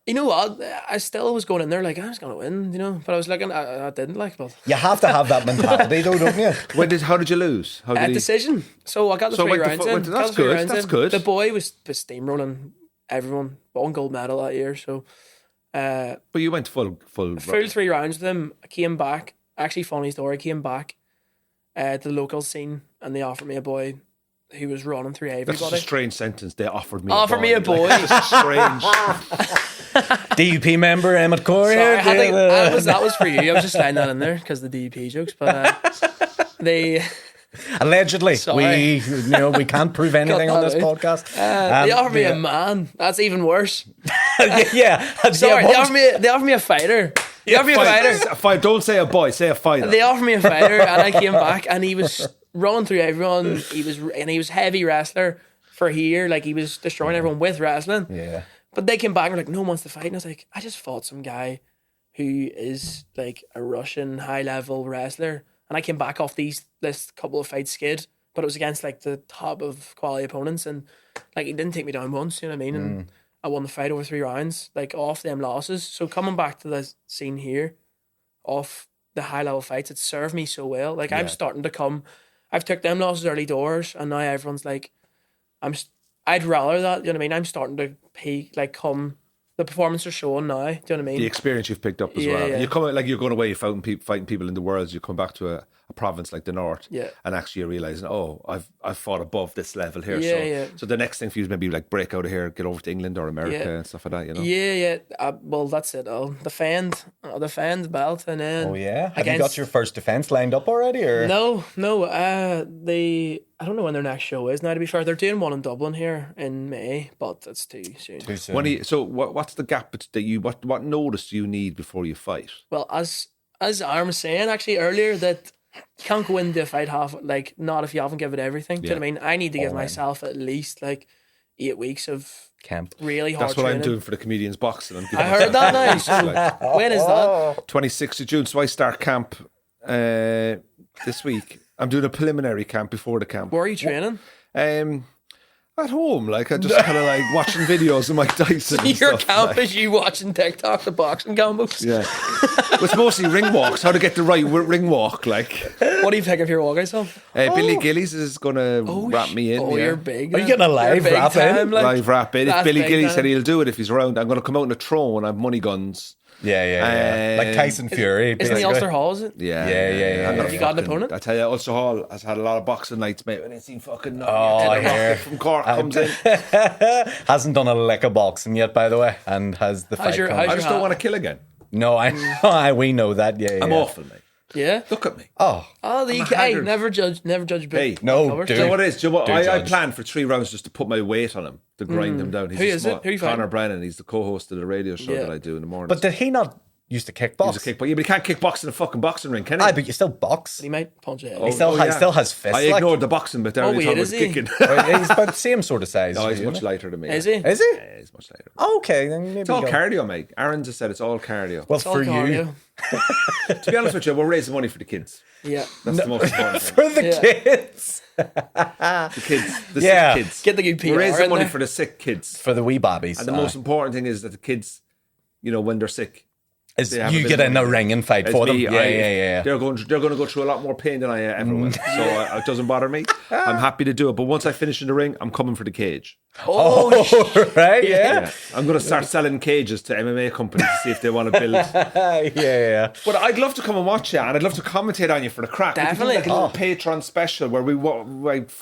Speaker 4: You know what? I still was going in there like, I was going to win, you know. But I was looking, I didn't like. But
Speaker 2: you have to have that mentality, though, don't you?
Speaker 1: How did you lose?
Speaker 4: Decision. So I got the 3 rounds in.
Speaker 1: That's good. That's good.
Speaker 4: The boy was steamrolling everyone. Won gold medal that year. So,
Speaker 1: but you went full
Speaker 4: 3 rounds with him. I came back. Actually, funny story. I came back to the local scene, and they offered me a boy who was running through everybody.
Speaker 1: That's a strange sentence. They offered me
Speaker 4: a boy.
Speaker 1: Like, that's strange.
Speaker 2: DUP member Emmet Corr.
Speaker 4: Sorry, that was for you. I was just sliding that in there because the DUP jokes. But they
Speaker 2: allegedly, we can't prove anything on this podcast.
Speaker 4: They offered me a man. That's even worse.
Speaker 2: Sorry,
Speaker 4: they offered me a fighter. They offered me a fighter.
Speaker 1: Don't say a boy. Say a fighter.
Speaker 4: They offered me a fighter, and I came back, and he was running through everyone. He was heavy wrestler for here. Like, he was destroying everyone with wrestling.
Speaker 2: Yeah.
Speaker 4: But they came back and were like, no one wants to fight. And I was like, I just fought some guy who is like a Russian high-level wrestler. And I came back off this couple of fights skid, but it was against like the top of quality opponents. And like, he didn't take me down once, you know what I mean? And I won the fight over 3 rounds, like off them losses. So coming back to the scene here, off the high-level fights, it served me so well. Like, I'm starting to come, I've took them losses early doors, and now everyone's like, I'd rather that, you know what I mean? I'm starting to come, the performance are showing now, do you know what I mean?
Speaker 1: The experience you've picked up as well. Yeah. You come like you're going away, you're fighting people in the world, you come back to a province like the North, and actually you're realising, I've fought above this level here. So the next thing for you is maybe like break out of here, get over to England or America and stuff like that, you know?
Speaker 4: Well, that's it. I'll defend the belt, and then...
Speaker 2: Oh, yeah? Have you got your first defence lined up already, or...?
Speaker 4: No. I don't know when their next show is now, to be fair. They're doing one in Dublin here in May, but it's too soon.
Speaker 1: So what's the gap that what notice do you need before you fight?
Speaker 4: Well, as Arm was saying actually earlier, that you can't go into a fight not if you haven't given it everything. Do you know what I mean? I need to give myself at least 8 weeks of
Speaker 2: camp.
Speaker 4: Really hard
Speaker 1: That's what
Speaker 4: training.
Speaker 1: I'm doing for the comedians boxing.
Speaker 4: I heard that now. When is that?
Speaker 1: 26th of June. So I start camp this week. I'm doing a preliminary camp before the camp.
Speaker 4: Where are you training?
Speaker 1: At home, I just kind of watching videos of Mike Tyson.
Speaker 4: So your camp is you watching TikTok, the boxing combos.
Speaker 1: Yeah, it's mostly ring walks. How to get the right ring walk?
Speaker 4: What do you pick up your walk yourself?
Speaker 1: Billy Gillies is going to wrap me in.
Speaker 4: Oh, you're big.
Speaker 2: Are you getting a live wrap in?
Speaker 1: Live wrap in. If Billy Gillies said he'll do it if he's around, I'm going to come out in a throne. I have money guns.
Speaker 2: Yeah. Like Tyson Fury.
Speaker 4: Isn't the Ulster Hall, is it?
Speaker 1: Yeah.
Speaker 4: Have you got an opponent?
Speaker 1: I tell you, Ulster Hall has had a lot of boxing nights, mate. When it's seen fucking
Speaker 2: rocket
Speaker 1: from Cork comes in.
Speaker 2: Hasn't done a lick of boxing yet, by the way, and has the fight.
Speaker 1: I just don't want to kill again.
Speaker 2: No, we know that. Yeah,
Speaker 1: I'm awful, mate.
Speaker 4: Yeah,
Speaker 1: look at me.
Speaker 4: Never judge.
Speaker 1: Hey,
Speaker 2: no, dude.
Speaker 1: Do you know what it is? Do you know what? I planned for 3 rounds just to put my weight on him, to grind him down.
Speaker 4: Who is it? Who are you
Speaker 1: Connor Brennan. He's the co-host of the radio show that I do in the morning.
Speaker 2: But did he not used to kickbox?
Speaker 1: He's a kickbox. Yeah, but he can't kickbox in a fucking boxing ring, can he?
Speaker 2: Aye, but you still box.
Speaker 4: He might punch your head.
Speaker 2: He still has fists.
Speaker 1: I ignored the boxing bit there.
Speaker 4: Is he?
Speaker 1: Kicking.
Speaker 2: He's about the same sort of size.
Speaker 1: No, he's much lighter than me.
Speaker 4: Is he?
Speaker 2: Is he?
Speaker 1: Yeah, he's much lighter.
Speaker 2: Okay, then maybe
Speaker 1: it's all cardio, mate. Aaron just said it's all cardio.
Speaker 2: Well, for you.
Speaker 1: To be honest with you, we're raising money for the kids.
Speaker 4: Yeah.
Speaker 1: That's the most important thing.
Speaker 2: For the kids.
Speaker 1: The kids. The sick kids.
Speaker 4: Get the good PR.
Speaker 1: We're raising money for the sick kids.
Speaker 2: For the wee babbies.
Speaker 1: And the most important thing is that the kids, when they're sick,
Speaker 2: you get in a ring and fight for them. Yeah.
Speaker 1: They're going to go through a lot more pain than I ever will. So it doesn't bother me. I'm happy to do it. But once I finish in the ring, I'm coming for the cage.
Speaker 2: Oh, right, yeah.
Speaker 1: I'm going to start selling cages to MMA companies to see if they want to build.
Speaker 2: yeah.
Speaker 1: But I'd love to come and watch you, and I'd love to commentate on you for the crack.
Speaker 4: Definitely.
Speaker 1: We could do like a little Patreon special where we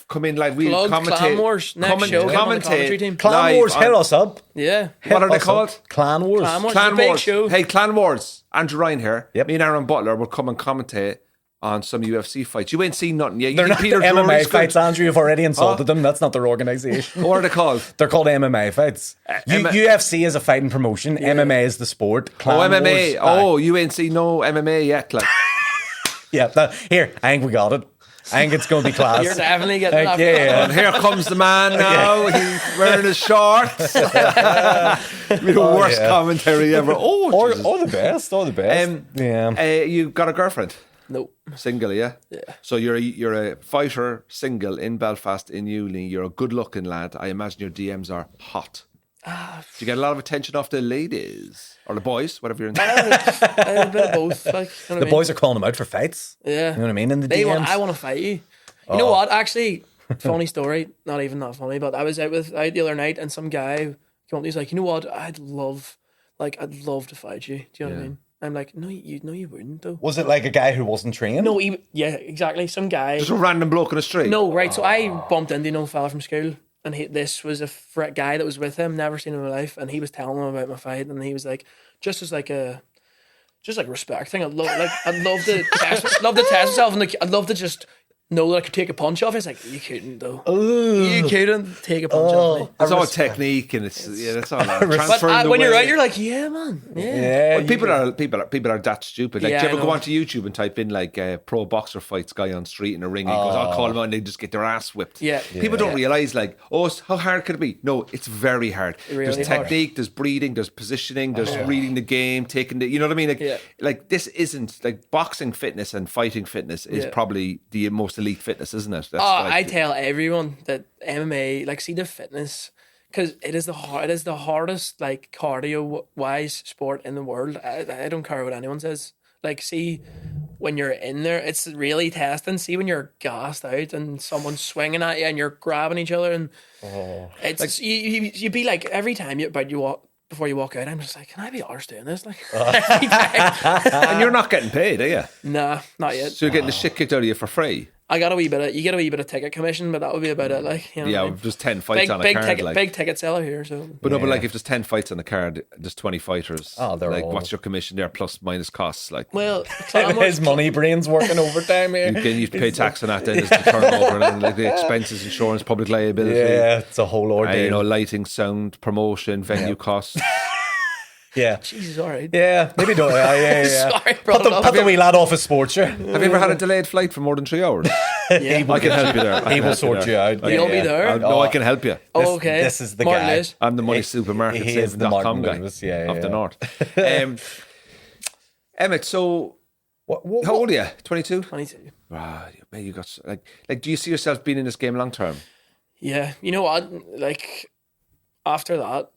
Speaker 1: come in like we
Speaker 4: Plug
Speaker 1: commentate.
Speaker 4: Clan Wars next show. Get on the commentary team.
Speaker 2: Clan
Speaker 1: live
Speaker 2: Wars, hit us up.
Speaker 4: Yeah.
Speaker 1: What are they
Speaker 2: Us up.
Speaker 1: called?
Speaker 2: Clan Wars.
Speaker 4: Clan Wars.
Speaker 1: Clan
Speaker 4: It's a big
Speaker 1: Wars.
Speaker 4: show.
Speaker 1: Hey, Clan Wars. Andrew Ryan here.
Speaker 2: Yep.
Speaker 1: Me and Aaron Butler will come and commentate on some UFC fights. You ain't seen nothing yet. You
Speaker 2: They're
Speaker 1: think
Speaker 2: not
Speaker 1: Peter
Speaker 2: the MMA
Speaker 1: Drury's
Speaker 2: fights,
Speaker 1: good?
Speaker 2: Andrew. You've already insulted them. That's not their organisation.
Speaker 1: What are they called?
Speaker 2: They're called MMA fights. UFC is a fighting promotion. MMA is the sport. Clan
Speaker 1: MMA.
Speaker 2: Wars,
Speaker 1: Oh, you ain't seen no MMA yet. Like,
Speaker 2: yeah. Here, I think we got it. I think it's going to be class.
Speaker 4: You're definitely getting that.
Speaker 2: Yeah.
Speaker 1: and here comes the man now. He's wearing his shorts. The worst commentary ever. Oh, Jesus.
Speaker 2: All the best. All the best. Yeah.
Speaker 1: You got a girlfriend?
Speaker 4: No.
Speaker 1: Single, yeah?
Speaker 4: Yeah.
Speaker 1: So you're a fighter, single, in Belfast, in uni. You're a good-looking lad. I imagine your DMs are hot. Do you get a lot of attention off the ladies? Or the boys, whatever you're into?
Speaker 4: A bit of both. Like, you know what I
Speaker 2: The
Speaker 4: mean?
Speaker 2: boys are calling them out for fights.
Speaker 4: Yeah.
Speaker 2: You know what I mean? In the
Speaker 4: They
Speaker 2: DMs.
Speaker 4: want. I want to fight you. You know what? Actually, funny story. Not even that funny, but I was out the other night, and some guy came up. He's like, you know what? I'd love to fight you. Do you know what I mean? I'm like, no, you wouldn't though.
Speaker 2: Was it like a guy who wasn't trained?
Speaker 4: No, yeah, exactly. Some guy.
Speaker 1: Just a random bloke in the street?
Speaker 4: No, right. So I bumped into a fella from school, and this was a guy that was with him. Never seen him in my life, and he was telling him about my fight, and he was like, just like respect thing. I'd love to test myself, and I'd love to just know that I could take a punch off. It's like, you couldn't though. You couldn't take a punch off me.
Speaker 1: It's all technique and it's all transferring
Speaker 4: But
Speaker 1: the
Speaker 4: when you're
Speaker 1: weight.
Speaker 4: out, you're like, yeah, man, yeah.
Speaker 2: Yeah.
Speaker 1: Well, people are that stupid. Like,
Speaker 4: Yeah,
Speaker 1: do you
Speaker 4: I
Speaker 1: ever go
Speaker 4: know.
Speaker 1: onto YouTube and type in like pro boxer fights guy on street in a ring? And he goes, I'll call him out, and they just get their ass whipped.
Speaker 4: Yeah.
Speaker 1: People don't realize like, how hard could it be? No, it's very hard.
Speaker 4: Really
Speaker 1: there's
Speaker 4: hard.
Speaker 1: technique, there's breathing, there's positioning, there's reading the game, taking the. You know what I mean? Like, like this isn't like boxing fitness and fighting fitness is probably the most elite fitness, isn't it? That's
Speaker 4: I tell everyone that MMA, like, see the fitness, because it is the hardest like cardio wise sport in the world. I don't care what anyone says. Like, see when you're in there, it's really testing. See when you're gassed out and someone's swinging at you and you're grabbing each other, and it's like, you be like every time you walk. Before you walk out, I'm just like, can I be arsed doing this? Like, every time.
Speaker 1: and you're not getting paid, are you?
Speaker 4: Nah, not yet.
Speaker 1: So you're getting the shit kicked out of you for free.
Speaker 4: You get a wee bit of ticket commission, but that would be about it. Like, you know,
Speaker 1: Yeah,
Speaker 4: what I mean?
Speaker 1: there's 10 fights on a card.
Speaker 4: big ticket seller here. So,
Speaker 1: But no, but like if there's 10 fights on the card, there's 20 fighters.
Speaker 2: Oh, they're
Speaker 1: like,
Speaker 2: all-
Speaker 1: what's your commission there plus minus costs? Like,
Speaker 4: well, Clan
Speaker 2: His money brain's working overtime here.
Speaker 1: you have to pay tax on that. Then there's the turnover and like the expenses, insurance, public liability.
Speaker 2: Yeah, it's a whole ordeal.
Speaker 1: Lighting, sound, promotion, venue costs.
Speaker 2: Yeah.
Speaker 4: Jesus, all right.
Speaker 2: Yeah, maybe don't. Yeah.
Speaker 4: Sorry,
Speaker 2: Put
Speaker 4: brought it up.
Speaker 2: the wee lad off his sports shirt.
Speaker 1: Have you ever had a delayed flight for more than 3 hours?
Speaker 4: Yeah.
Speaker 1: I can help you there.
Speaker 2: He will sort you out.
Speaker 4: You'll be there?
Speaker 1: No, I can help you.
Speaker 4: Oh, okay.
Speaker 2: This is the
Speaker 4: Martin
Speaker 2: guy.
Speaker 4: Lewis.
Speaker 1: I'm the money supermarket
Speaker 2: He is the
Speaker 1: saving.com
Speaker 2: Martin
Speaker 1: guy
Speaker 2: Lewis, yeah,
Speaker 1: of the
Speaker 2: yeah.
Speaker 1: north. Emmet, so how old are you? 22?
Speaker 4: 22.
Speaker 1: Wow, man, you got like. Do you see yourself being in this game long term?
Speaker 4: Yeah, you know what? Like after that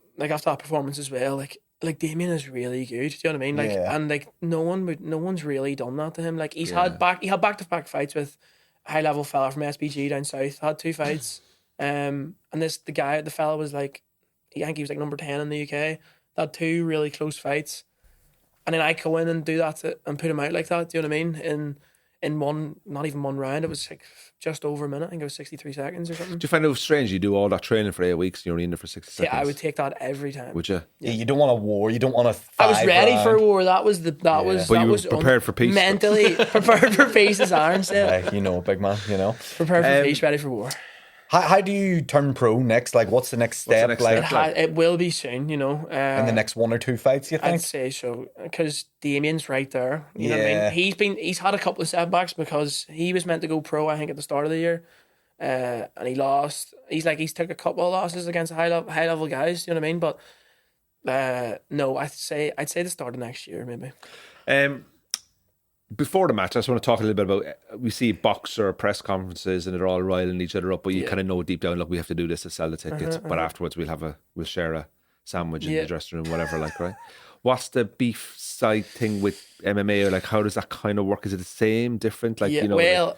Speaker 4: performance as well, like Damien is really good. Do you know what I mean? Like,
Speaker 2: Yeah.
Speaker 4: and like no one's really done that to him. Like he had back-to-back fights with a high level fella from SBG down south. Had 2 fights. And the fella was like, I think he was like number 10 in the UK. Had 2 really close fights, and then I go in and do that and put him out like that. Do you know what I mean? In one, not even one round, it was like just over a minute. I think it was 63 seconds or something.
Speaker 1: Do you find it strange? You do all that training for 8 weeks and you're in there for 60 seconds.
Speaker 4: Yeah, I would take that every time.
Speaker 1: Would you?
Speaker 2: Yeah, you don't want a war. You don't want a
Speaker 4: I was ready
Speaker 2: round.
Speaker 4: for war. That was
Speaker 1: But
Speaker 4: that
Speaker 1: you were
Speaker 4: was
Speaker 1: prepared for peace.
Speaker 4: Mentally prepared for peace, as Aaron said.
Speaker 2: You know, big man, you know.
Speaker 4: Prepared for peace, ready for war.
Speaker 2: How do you turn pro next? Like, what's the next step?
Speaker 1: next
Speaker 2: like,
Speaker 1: step?
Speaker 4: It will be soon, you know.
Speaker 2: in the next 1 or 2 fights, you
Speaker 4: I'd
Speaker 2: think?
Speaker 4: say so, because Damien's right there. You know what I
Speaker 2: Yeah.
Speaker 4: mean? He's had a couple of setbacks because he was meant to go pro, I think, at the start of the year, and he lost. He's took a couple of losses against high level guys. You know what I mean? But no, I'd say the start of next year maybe.
Speaker 1: Before the match, I just want to talk a little bit about, we see boxer press conferences and they're all riling each other up, but you kind of know deep down, look, we have to do this to sell the tickets, but afterwards we'll share a sandwich in the dressing room, whatever, like, right? What's the beef side thing with MMA, or like how does that kind of work? Is it the same, different? Like,
Speaker 4: Yeah,
Speaker 1: you know,
Speaker 4: well,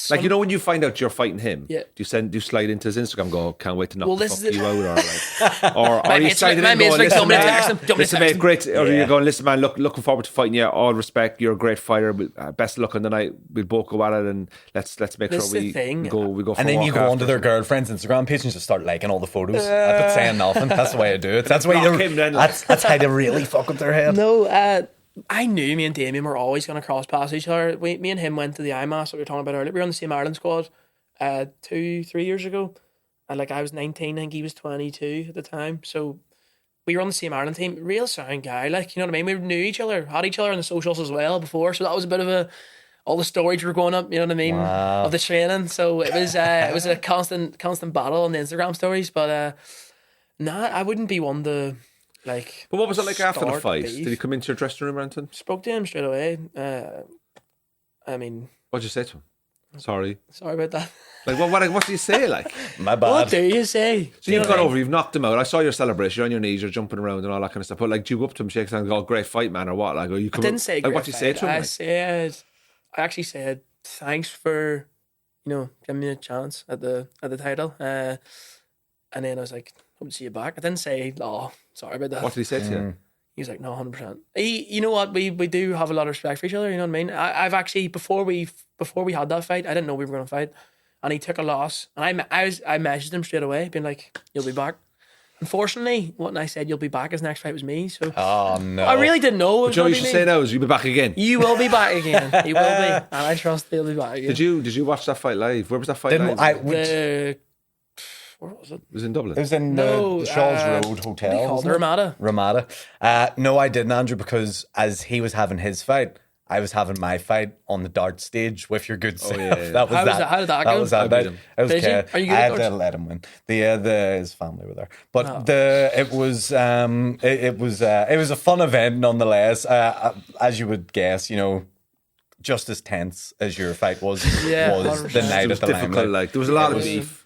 Speaker 1: Like, you know, when you find out you're fighting him,
Speaker 4: Yeah.
Speaker 1: do you slide into his Instagram, go, can't wait to knock
Speaker 4: Well,
Speaker 1: the
Speaker 4: this
Speaker 1: fuck
Speaker 4: is
Speaker 1: you out, or like, or
Speaker 4: My
Speaker 1: are you
Speaker 4: mates-
Speaker 1: sliding
Speaker 4: my
Speaker 1: in,
Speaker 4: mates
Speaker 1: going,
Speaker 4: like,
Speaker 1: listen,
Speaker 4: "Do you want me to
Speaker 1: man,
Speaker 4: text him? Do you want me to
Speaker 1: listen,
Speaker 4: text
Speaker 1: mate,
Speaker 4: him?"
Speaker 1: great, or
Speaker 2: Yeah.
Speaker 1: you're going, listen, man, looking forward to fighting you. All respect, you're a great fighter. Best of luck on the night. We'll both go at it, and let's make
Speaker 4: This
Speaker 1: sure
Speaker 4: is the thing.
Speaker 1: we go. For
Speaker 2: And then
Speaker 1: a
Speaker 2: you
Speaker 1: walk
Speaker 2: go
Speaker 1: after.
Speaker 2: onto their girlfriend's Instagram page and just start liking all the photos. I've been saying nothing. That's the way I do it. That's the way
Speaker 1: Block him then, like.
Speaker 2: that's how they really fuck with their head.
Speaker 4: No, I knew me and Damien were always going to cross paths each other. Me and him went to the IMAS that we were talking about earlier. We were on the same Ireland squad 2-3 years ago. And like I was 19, I think he was 22 at the time. So we were on the same Ireland team. Real sound guy, like, you know what I mean? We knew each other, had each other on the socials as well before. So that was a bit of all the stories were going up, you know what I mean?
Speaker 2: Wow.
Speaker 4: Of the training. So it was a constant battle on the Instagram stories. But nah, I wouldn't be one to like.
Speaker 1: But what was it like after the
Speaker 4: start
Speaker 1: fight?
Speaker 4: beef.
Speaker 1: Did he come into your dressing room or anything?
Speaker 4: Spoke to him straight away. I mean,
Speaker 1: What'd you say to him? Sorry.
Speaker 4: sorry about that.
Speaker 1: Like, what do you say? Like,
Speaker 2: My
Speaker 4: What
Speaker 2: bad.
Speaker 4: do you say?
Speaker 1: so you've gone over, you've knocked him out. I saw your celebration. You're on your knees, you're jumping around and all that kind of stuff. But like, do you go up to him, shake his hand, and go, "Great fight, man," or what? Like, or you
Speaker 4: I
Speaker 1: come
Speaker 4: didn't
Speaker 1: up,
Speaker 4: say.
Speaker 1: like,
Speaker 4: great
Speaker 1: what do you say
Speaker 4: fight.
Speaker 1: to him?
Speaker 4: I actually said thanks for, giving me a chance at the title. And then I was like, hope to see you back. I didn't say, oh, sorry about that.
Speaker 1: What did he say to you?
Speaker 4: He was like, no, 100%. You know what? We do have a lot of respect for each other. You know what I mean? I've actually before we had that fight, I didn't know we were going to fight, and he took a loss, and I messaged him straight away, being like, you'll be back. Unfortunately, what I said, you'll be back. His next fight was me, so
Speaker 2: Oh no.
Speaker 4: I really didn't know.
Speaker 1: But you know what you should say now is, you'll be back again.
Speaker 4: You will be back again. You will be, and I trust he'll be back again.
Speaker 1: Did you watch that fight live? Where was that fight
Speaker 2: Didn't
Speaker 1: live?
Speaker 4: Where was it?
Speaker 1: It was in Dublin.
Speaker 2: It was in
Speaker 4: No,
Speaker 2: the Shaw's Road
Speaker 4: What do you
Speaker 2: Hotel.
Speaker 4: call it?
Speaker 2: wasn't it?
Speaker 4: Ramada.
Speaker 2: Ramada. No, I didn't, Andrew, because as he was having his fight, I was having my fight on the dart stage with your good self.
Speaker 1: yeah, yeah.
Speaker 2: That was
Speaker 4: How was
Speaker 2: that.
Speaker 4: that? How did that
Speaker 2: That
Speaker 4: go?
Speaker 2: was that.
Speaker 1: I beat
Speaker 2: That-
Speaker 1: him.
Speaker 2: It was
Speaker 4: Did you?
Speaker 2: okay.
Speaker 4: Are you good
Speaker 2: I
Speaker 4: at
Speaker 2: had to
Speaker 4: darts?
Speaker 2: let him win. His family were there, but
Speaker 4: Oh.
Speaker 2: it was a fun event nonetheless. As you would guess, just as tense as your fight was
Speaker 4: Yeah,
Speaker 2: was the
Speaker 4: 100%.
Speaker 2: night
Speaker 1: It was
Speaker 2: at the
Speaker 1: difficult.
Speaker 2: limelight.
Speaker 1: Like, there was a lot of
Speaker 4: was-
Speaker 1: beef.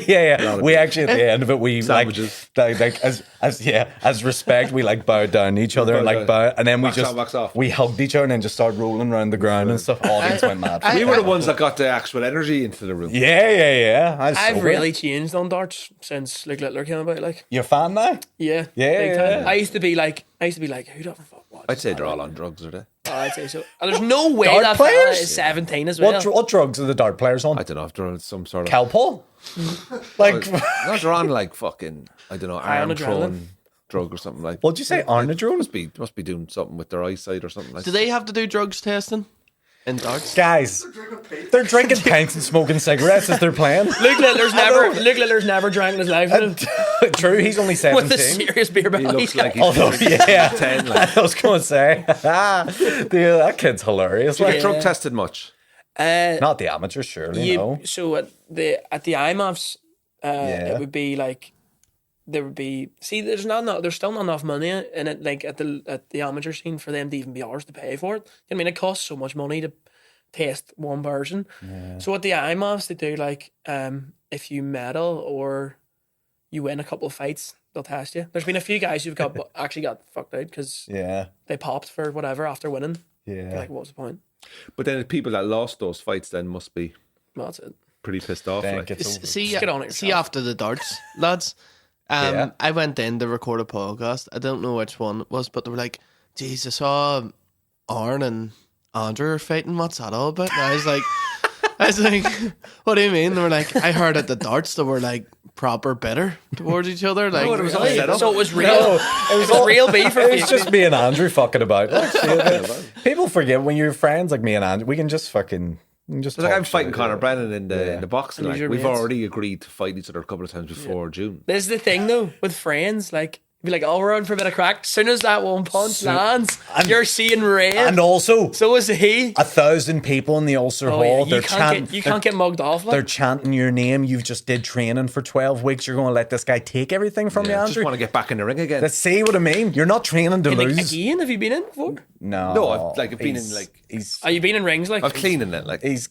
Speaker 2: Yeah. We actually at the end of it, we
Speaker 1: Sandwiches.
Speaker 2: like as respect, we like bowed down to each other and like bow, and then we
Speaker 1: Wax
Speaker 2: just
Speaker 1: on, wax off.
Speaker 2: we hugged each other and then just started rolling around the ground and stuff. Audience went mad.
Speaker 1: We were the ones that got the actual energy into the room.
Speaker 2: Yeah.
Speaker 4: I've really changed on darts since like Littler came about. Like,
Speaker 2: You're a fan now?
Speaker 4: yeah,
Speaker 2: Yeah,
Speaker 4: big time.
Speaker 2: yeah.
Speaker 4: I used to be like, who the fuck? What
Speaker 1: I'd say they're all on drugs, are they?
Speaker 4: Oh, I'd say so. And there's no way
Speaker 2: Dart
Speaker 4: that fella
Speaker 2: players?
Speaker 4: is 17 as well.
Speaker 2: What drugs are the dart players on?
Speaker 1: I don't know if they're on some sort of.
Speaker 2: Calpol? Like,
Speaker 1: No, they're on like fucking, I don't know,
Speaker 4: High on
Speaker 1: arm
Speaker 4: adrenaline.
Speaker 1: throwing drug or something like.
Speaker 2: what'd you say? Arnadrone?
Speaker 1: Must be doing something with their eyesight or something like.
Speaker 3: Do they have to do drugs testing in darts?
Speaker 2: Guys, they're drinking pints and smoking cigarettes as they're playing.
Speaker 4: Luke Littler's never drank in his life.
Speaker 2: True, he's only
Speaker 4: With a
Speaker 2: 17.
Speaker 4: serious beer
Speaker 1: He
Speaker 4: belly.
Speaker 1: looks like he's
Speaker 2: Although, yeah,
Speaker 1: 10. Like.
Speaker 2: I was going to say, that kid's hilarious.
Speaker 1: Get
Speaker 2: Like,
Speaker 1: drug tested much?
Speaker 2: not the amateurs, surely, no.
Speaker 4: So at the IMAFs,
Speaker 2: Yeah.
Speaker 4: it would be like there would be there's still not enough money in it, like at the amateur scene for them to even be ours to pay for it. I mean, it costs so much money to test one person. So at the IMAFs, they do like if you medal or you win a couple of fights, they'll test you. There's been a few guys who've actually got fucked out because
Speaker 2: Yeah,
Speaker 4: they popped for whatever after winning. You're
Speaker 2: yeah.
Speaker 4: like, what was the point?
Speaker 1: But then the people that lost those fights then must be
Speaker 4: Well, that's it.
Speaker 1: pretty pissed off.
Speaker 2: Then
Speaker 1: Like.
Speaker 2: it gets over.
Speaker 3: See,
Speaker 4: Just get on it
Speaker 3: see
Speaker 4: yourself.
Speaker 3: after the darts, lads.
Speaker 2: Yeah.
Speaker 3: I went in to record a podcast. I don't know which one it was, but they were like, "Jeez, I saw Arn and Andrew are fighting. What's that all about?" And I was like, "What do you mean?" They were like, "I heard at the darts they were like proper bitter towards each other." Like,
Speaker 1: it was all set up.
Speaker 4: So it was real.
Speaker 2: No,
Speaker 4: it was all real beef.
Speaker 2: It was just me and Andrew fucking about. People forget when you're friends like me and Andrew, we can just fucking.
Speaker 1: It's like I'm fighting Conor Brennan in the boxing.
Speaker 4: And
Speaker 1: Like,
Speaker 4: use your
Speaker 1: we've
Speaker 4: mates.
Speaker 1: already agreed to fight each other a couple of times before June.
Speaker 4: This is the thing though with friends. Like, you'd be like, "Oh, we're on for a bit of crack." As soon as that one punch lands, you're seeing red.
Speaker 2: And also,
Speaker 4: So is he.
Speaker 2: 1,000 people in the Ulster
Speaker 4: Oh, yeah,
Speaker 2: Hall. They're chanting.
Speaker 4: you can't get mugged off.
Speaker 2: They're
Speaker 4: Like.
Speaker 2: chanting your name. You've just did training for 12 weeks. You're going to let this guy take everything from you,
Speaker 1: I just
Speaker 2: Andrew?
Speaker 1: want to get back in the ring again.
Speaker 2: Let's see what I mean. You're not training to
Speaker 4: Like,
Speaker 2: lose.
Speaker 4: again, have you been in before?
Speaker 2: No,
Speaker 1: No, I've been in
Speaker 2: he's-
Speaker 1: like
Speaker 2: he's
Speaker 4: Have you been in rings? Like,
Speaker 1: I'm cleaning it. Like
Speaker 2: he's.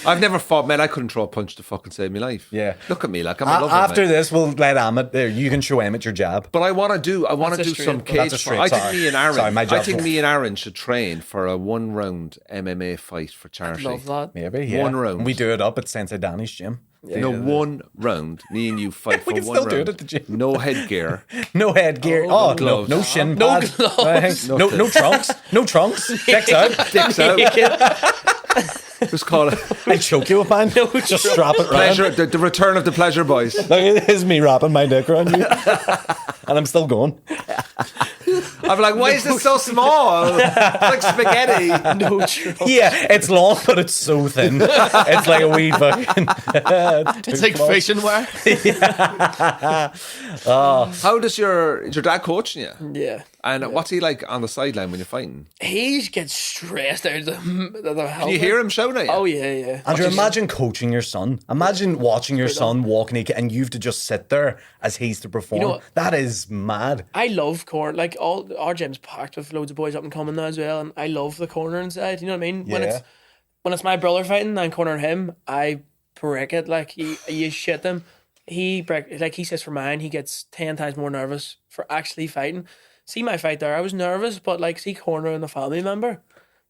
Speaker 1: I've never fought, man. I couldn't throw a punch to fucking save my life.
Speaker 2: Yeah.
Speaker 1: Look at me, like I'm a lover,
Speaker 2: After
Speaker 1: mate.
Speaker 2: this, we'll let Emmet. There, you can show Emmet your jab.
Speaker 1: But I want to do
Speaker 3: That's a
Speaker 1: some
Speaker 3: straight-
Speaker 1: cage
Speaker 2: that's a
Speaker 1: fight.
Speaker 2: straight,
Speaker 1: I think
Speaker 2: sorry.
Speaker 1: me and Aaron.
Speaker 2: Sorry, my
Speaker 1: I
Speaker 2: jab's
Speaker 1: think
Speaker 2: wrong.
Speaker 1: me and Aaron should train for a 1-round MMA fight for charity.
Speaker 3: Love that.
Speaker 2: Maybe, yeah.
Speaker 1: 1 round.
Speaker 2: We do it up at Sensei Danny's gym.
Speaker 1: No, 1 round. Me and you fight
Speaker 2: We
Speaker 1: for
Speaker 2: can
Speaker 1: 1
Speaker 2: still
Speaker 1: round.
Speaker 2: do it at the gym.
Speaker 1: No headgear.
Speaker 2: No headgear.
Speaker 3: Oh,
Speaker 2: Oh,
Speaker 3: no
Speaker 2: no,
Speaker 1: gloves.
Speaker 2: no shin
Speaker 3: No
Speaker 2: pad.
Speaker 3: gloves.
Speaker 2: No trunks. No trunks. Dicks out.
Speaker 1: Dicks out. Just call it
Speaker 2: I choke you with mine. Just strap it round.
Speaker 1: pleasure. The return of the pleasure boys.
Speaker 2: Look, it is me wrapping my dick around you. And I'm still going.
Speaker 1: I'm like, why is this so small? It's like spaghetti.
Speaker 3: No true.
Speaker 2: Yeah, it's long, but it's so thin. It's like a wee fucking.
Speaker 3: It's like fishing wire.
Speaker 1: How does is your dad coaching you?
Speaker 4: Yeah.
Speaker 1: And what's he like on the sideline when you're fighting?
Speaker 4: He gets stressed out of the helmet.
Speaker 1: Can you hear him shouting at you?
Speaker 4: Oh, yeah, yeah.
Speaker 2: Andrew, imagine coaching your son. Imagine watching your son walking, and you have to just sit there as he's to perform.
Speaker 4: You know what?
Speaker 2: That is mad.
Speaker 4: I love corner. Like, all our gym's packed with loads of boys up and coming now as well, and I love the corner inside. You know what I mean?
Speaker 2: Yeah.
Speaker 4: When it's my brother fighting, I'm cornering him. I break it. Like, you shit them. He says for mine, he gets 10 times more nervous for actually fighting. See my fight there, I was nervous, but like, see cornering a family member,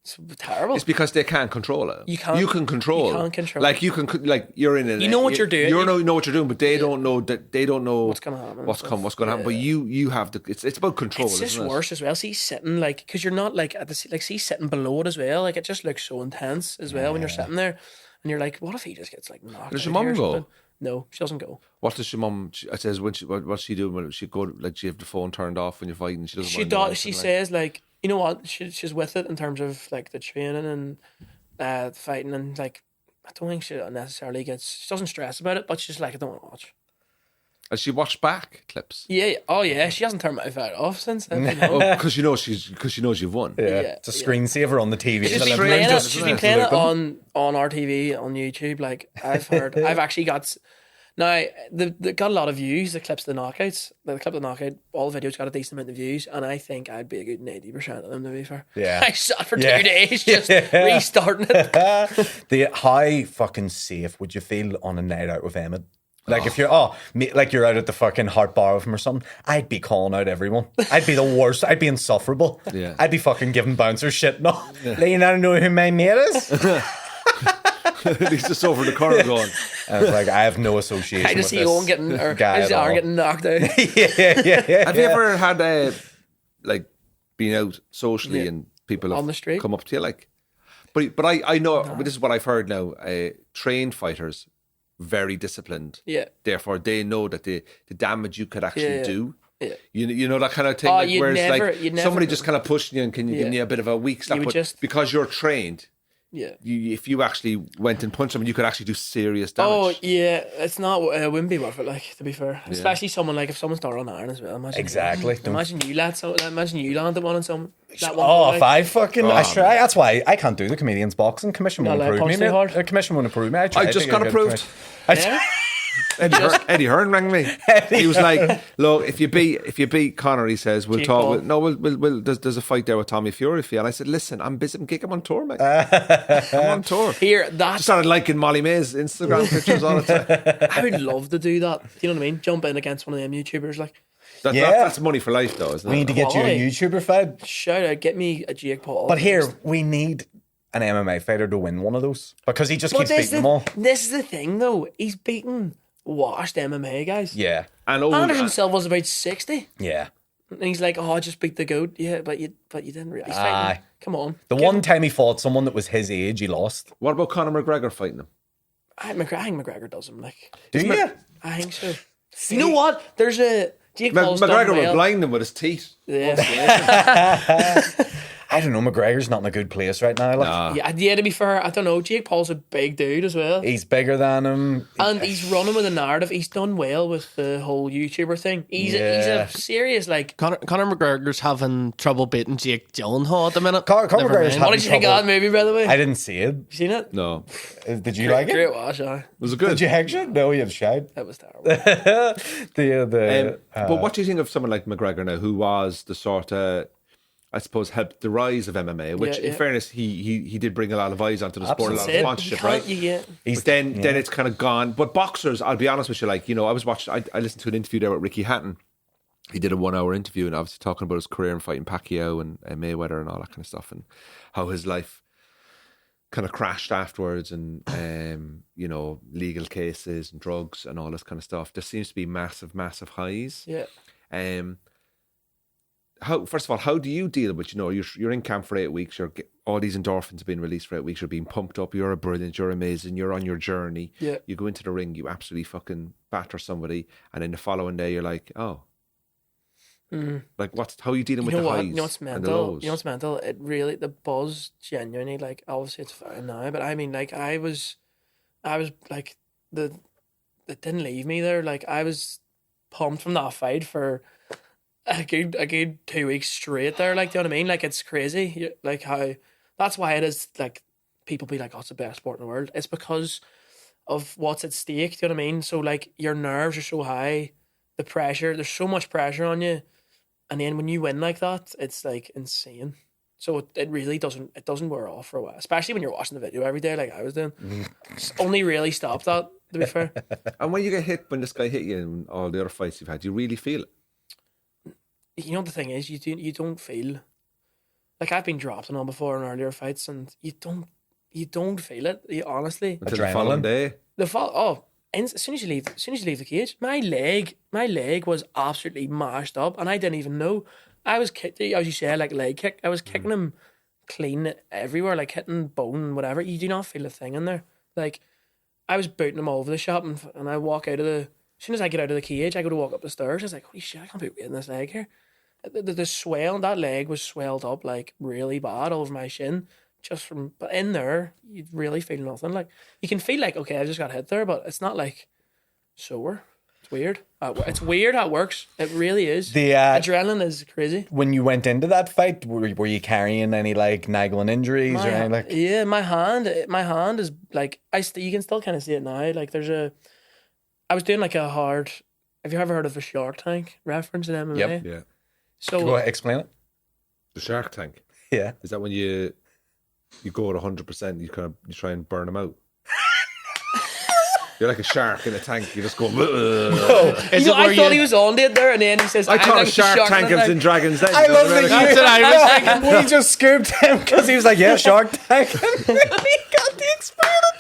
Speaker 4: it's terrible.
Speaker 1: It's because they can't control it.
Speaker 4: You can't-
Speaker 1: You can control.
Speaker 4: you can't control
Speaker 1: Like you can. Like you're in it.
Speaker 4: You know what you're doing.
Speaker 1: You know what you're doing, but they don't know that. They don't know
Speaker 4: What's gonna happen.
Speaker 1: What's going to happen? But you have the. It's about control.
Speaker 4: It's just
Speaker 1: isn't it?
Speaker 4: worse as well. See, sitting like, because you're not like at the like, see, sitting below it as well. Like, it just looks so intense as well when you're sitting there, and you're like, what if he just gets like knocked?
Speaker 1: Does
Speaker 4: out
Speaker 1: your mum
Speaker 4: here or
Speaker 1: go?
Speaker 4: something? No, she doesn't go.
Speaker 1: What does your mum? It says when what's she doing when she go? Like she have the phone turned off when you're fighting. She doesn't.
Speaker 4: She
Speaker 1: want to know
Speaker 4: does. She
Speaker 1: anything, like-
Speaker 4: says like, you know what? She's with it in terms of like the training and fighting, and like, I don't think she necessarily gets. She doesn't stress about it, but she's like, I don't want to watch.
Speaker 1: Has she watched back clips?
Speaker 4: Yeah. Oh yeah. She hasn't turned my fight off since then. You know?
Speaker 1: Oh, because she knows you've won.
Speaker 2: Yeah,
Speaker 4: Yeah,
Speaker 2: it's a screensaver on the TV.
Speaker 4: She's
Speaker 1: It's
Speaker 4: been
Speaker 1: strange,
Speaker 4: playing it.
Speaker 1: isn't
Speaker 4: She's
Speaker 1: it?
Speaker 4: been playing it
Speaker 2: Looping.
Speaker 4: on our TV on YouTube. Like, I've heard, I've actually got. Now they got a lot of views. The clips of the knockouts, the clip of the knockout, all the videos got a decent amount of views, and I think I'd be a good 90% of them, to be fair.
Speaker 2: Yeah.
Speaker 4: I sat for
Speaker 2: Yeah.
Speaker 4: 2 days just restarting it.
Speaker 2: How fucking safe would you feel on a night out with Emmet? Like if you're like you're out at the fucking Heart Bar with him or something, I'd be calling out everyone. I'd be the worst. I'd be insufferable.
Speaker 1: Yeah.
Speaker 2: I'd be fucking giving bouncers shit. No, letting you know who my mate is.
Speaker 1: He's just over the corner going.
Speaker 2: I was like, I have no association.
Speaker 4: I just see
Speaker 2: with
Speaker 4: Owen
Speaker 2: this
Speaker 4: getting, or
Speaker 2: guy
Speaker 4: I just
Speaker 2: at
Speaker 4: are
Speaker 2: all.
Speaker 4: getting knocked out.
Speaker 2: yeah.
Speaker 1: Have you ever had like been out socially
Speaker 4: Yeah.
Speaker 1: and people have
Speaker 4: On the street?
Speaker 1: come up to you like? But I know. But this is what I've heard now. Trained fighters, very disciplined.
Speaker 4: Yeah.
Speaker 1: Therefore, they know that the damage you could actually
Speaker 4: Yeah.
Speaker 1: do.
Speaker 4: Yeah.
Speaker 1: You know that kind of thing.
Speaker 4: Oh,
Speaker 1: like,
Speaker 4: you'd
Speaker 1: whereas
Speaker 4: never-
Speaker 1: like
Speaker 4: you'd never-
Speaker 1: somebody just kind of pushing you and can you give
Speaker 4: Yeah.
Speaker 1: you a bit of a weak slap.
Speaker 4: You would
Speaker 1: But
Speaker 4: just-
Speaker 1: because you're trained,
Speaker 4: Yeah.
Speaker 1: if you actually went and punched them, you could actually do serious damage.
Speaker 4: Oh yeah, it's not. It wouldn't be worth it. Like, to be fair, especially someone like if someone's not on iron as well. Imagine
Speaker 2: Exactly.
Speaker 4: Imagine you lad. So imagine you landed one on some. That one
Speaker 2: Oh,
Speaker 4: like,
Speaker 2: if I fucking, I
Speaker 1: Oh,
Speaker 2: try. That's why I can't do the comedians boxing. Commission
Speaker 4: Not
Speaker 2: won't
Speaker 4: let
Speaker 2: approve me.
Speaker 4: punch too
Speaker 2: Mate.
Speaker 4: hard.
Speaker 2: The commission won't approve me. I
Speaker 1: I just got approved.
Speaker 4: Yeah?
Speaker 1: Eddie Hearn rang me. He was like, "Look, if you beat Connor, he says we'll
Speaker 4: Jake
Speaker 1: talk.
Speaker 4: Paul.
Speaker 1: We'll there's a fight there with Tommy Fury for you." And I said, "Listen, I'm busy. I'm on tour, mate. I'm on tour."
Speaker 4: Here,
Speaker 1: Just
Speaker 4: that's.
Speaker 1: started liking Molly May's Instagram pictures all the time.
Speaker 4: I would love to do that. You know what I mean? Jump in against one of them YouTubers. Like,
Speaker 1: That's money for life, though, isn't
Speaker 2: We
Speaker 1: it?
Speaker 2: need to get you a
Speaker 4: Quality.
Speaker 2: YouTuber fight.
Speaker 4: shout out, get me a Jake Paul.
Speaker 2: But here, we need an MMA fighter to win one of those because he just keeps beating them all.
Speaker 4: This is the thing, though. He's beaten washed MMA guys.
Speaker 2: Yeah,
Speaker 1: And old,
Speaker 4: Anderson Silva was about 60,
Speaker 2: yeah.
Speaker 4: and he's like, "Oh, I just beat the goat." Yeah, but you didn't realize.
Speaker 2: Aye.
Speaker 4: Come on.
Speaker 2: The one time he fought someone that was his age, he lost.
Speaker 1: what about Conor McGregor fighting him?
Speaker 4: I think McGregor does him. Like,
Speaker 2: Do you?
Speaker 4: I think so. You know what? There's a Jake Paul's done
Speaker 1: McGregor
Speaker 4: well.
Speaker 1: would blind him with his teeth.
Speaker 4: Yeah.
Speaker 2: I don't know. McGregor's not in a good place right now. Like,
Speaker 4: Yeah, to be fair, I don't know. Jake Paul's a big dude as well.
Speaker 2: he's bigger than him.
Speaker 4: And he's running with a narrative. He's done well with the whole YouTuber thing. He's
Speaker 2: Yeah.
Speaker 4: a serious, like...
Speaker 3: Conor McGregor's having trouble beating Jake Gyllenhaal at the minute.
Speaker 2: Conor
Speaker 3: Never
Speaker 2: McGregor's
Speaker 3: mind.
Speaker 4: What did you think of that
Speaker 2: trouble.
Speaker 4: movie, by the way?
Speaker 2: I didn't see it.
Speaker 4: You seen it?
Speaker 1: No,
Speaker 2: Did you like it?
Speaker 4: Great watch, aye.
Speaker 1: was it good?
Speaker 2: Did you actually? No, you had a shout.
Speaker 4: It was terrible.
Speaker 2: But
Speaker 1: But what do you think of someone like McGregor now, who was the sort of I suppose, helped the rise of MMA, which, in fairness, he did bring a lot of eyes onto the sport, a lot of sponsorship, right? But then it's kind of gone. But boxers, I'll be honest with you, like, you know, I listened to an interview there with Ricky Hatton. He did a 1 hour interview and obviously talking about his career and fighting Pacquiao and Mayweather and all that kind of stuff, and how his life kind of crashed afterwards, and you know, legal cases and drugs and all this kind of stuff. There seems to be massive highs. First of all, how do you deal with, you know, you're in camp for 8 weeks, all these endorphins are being released for 8 weeks, you're being pumped up, you're brilliant, you're amazing, you're on your journey, you go into the ring, you absolutely fucking batter somebody, and then the following day you're like, oh, like how are you dealing with the highs?
Speaker 4: You know what's mental?
Speaker 1: And the lows?
Speaker 4: You know what's mental? It really, the buzz genuinely, like, obviously it's fine now, but I mean, like, I was like, it didn't leave me there. Like, I was pumped from that fight for a good 2 weeks straight there. Like, do you know what I mean? Like, it's crazy. Like, how, that's why it is, like, people be like, oh, it's the best sport in the world. It's because of what's at stake, do you know what I mean? So, like, your nerves are so high, the pressure, there's so much pressure on you. And then when you win like that, it's like insane. So it really doesn't wear off for a while, especially when you're watching the video every day like I was doing. It's only really stopped that, to be fair.
Speaker 1: And when you get hit, when this guy hit you in all the other fights you've had, you really feel it?
Speaker 4: You know, the thing is, you don't feel, like, I've been dropped and all before in earlier fights, and you don't feel it, honestly.
Speaker 1: Until the following day.
Speaker 4: As soon as you leave the cage, my leg was absolutely mashed up, and I didn't even know. I was kicked, as you said, like leg kick. I was kicking him clean everywhere, like hitting bone, whatever. You do not feel a thing in there. Like, I was booting him all over the shop, and I walk out of as soon as I get out of the cage, I go to walk up the stairs. I was like, holy shit, I can't be weighting this leg here. The swell, that leg was swelled up like really bad all over my shin. But in there, you really feel nothing. Like, you can feel like, okay, I just got hit there, but it's not like sore. It's weird. It's weird how it works. It really is. The adrenaline is crazy.
Speaker 2: When you went into that fight, were you carrying any like nagging injuries or anything like?
Speaker 4: Yeah, my hand is like, you can still kind of see it now. Like, I was doing like a hard. Have you ever heard of a Shark Tank reference in MMA?
Speaker 1: Yep. Yeah.
Speaker 4: So
Speaker 2: go ahead, explain it.
Speaker 1: The Shark Tank.
Speaker 2: Yeah.
Speaker 1: Is that when you go at 100%, you try and burn them out? You're like a shark in a tank. You just go. No.
Speaker 4: I thought he was on it there, and then he says,
Speaker 1: I thought a shark tank was in Dragon's Den.
Speaker 2: I love that.
Speaker 3: That's what I was thinking.
Speaker 2: We just scooped him because he was like, yeah, Shark Tank. He got to explain it.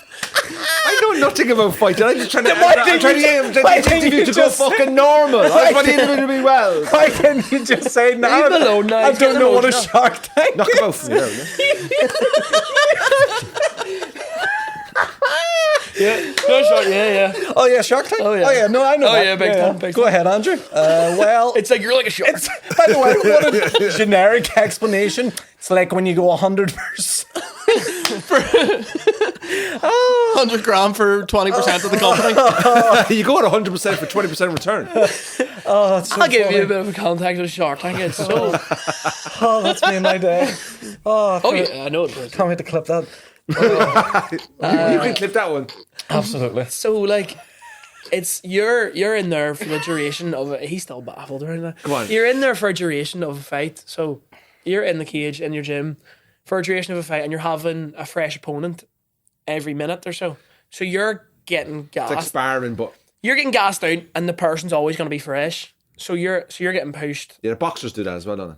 Speaker 1: I know nothing about fighting. I'm just trying to interview to go fucking normal. I want you to do me well.
Speaker 2: Why can't you just say no?
Speaker 4: Leave him alone now.
Speaker 2: I don't know what a Shark Tank
Speaker 1: Knock
Speaker 2: is.
Speaker 1: him out from there.
Speaker 4: Yeah.
Speaker 2: Oh yeah, Shark Tank.
Speaker 4: Oh yeah.
Speaker 2: No, I know.
Speaker 4: Oh
Speaker 2: that.
Speaker 4: yeah, big time.
Speaker 2: Go ahead, Andrew. Well,
Speaker 4: It's like you're like a shark.
Speaker 2: by the way, what a generic explanation. It's like when you go 100%.
Speaker 3: 100 grand for 20% of the company.
Speaker 1: You go at 100% for 20% return.
Speaker 2: Oh, that's so
Speaker 4: I'll give
Speaker 2: funny.
Speaker 4: you a bit of a context with Shark Tank. It's so.
Speaker 2: Oh, that's made my day.
Speaker 4: Oh yeah, I know it does.
Speaker 2: Can't wait to clip that.
Speaker 1: You can clip that one.
Speaker 2: Absolutely.
Speaker 4: So like, it's you're in there for the duration of it. He's still baffled right now.
Speaker 1: Go on.
Speaker 4: You're in there for a duration of a fight. So you're in the cage in your gym for a duration of a fight, and you're having a fresh opponent every minute or so. So you're getting gassed.
Speaker 1: It's like sparring, but
Speaker 4: You're getting gassed out, and the person's always going to be fresh. So you're getting pushed.
Speaker 1: yeah, the boxers do that as well, don't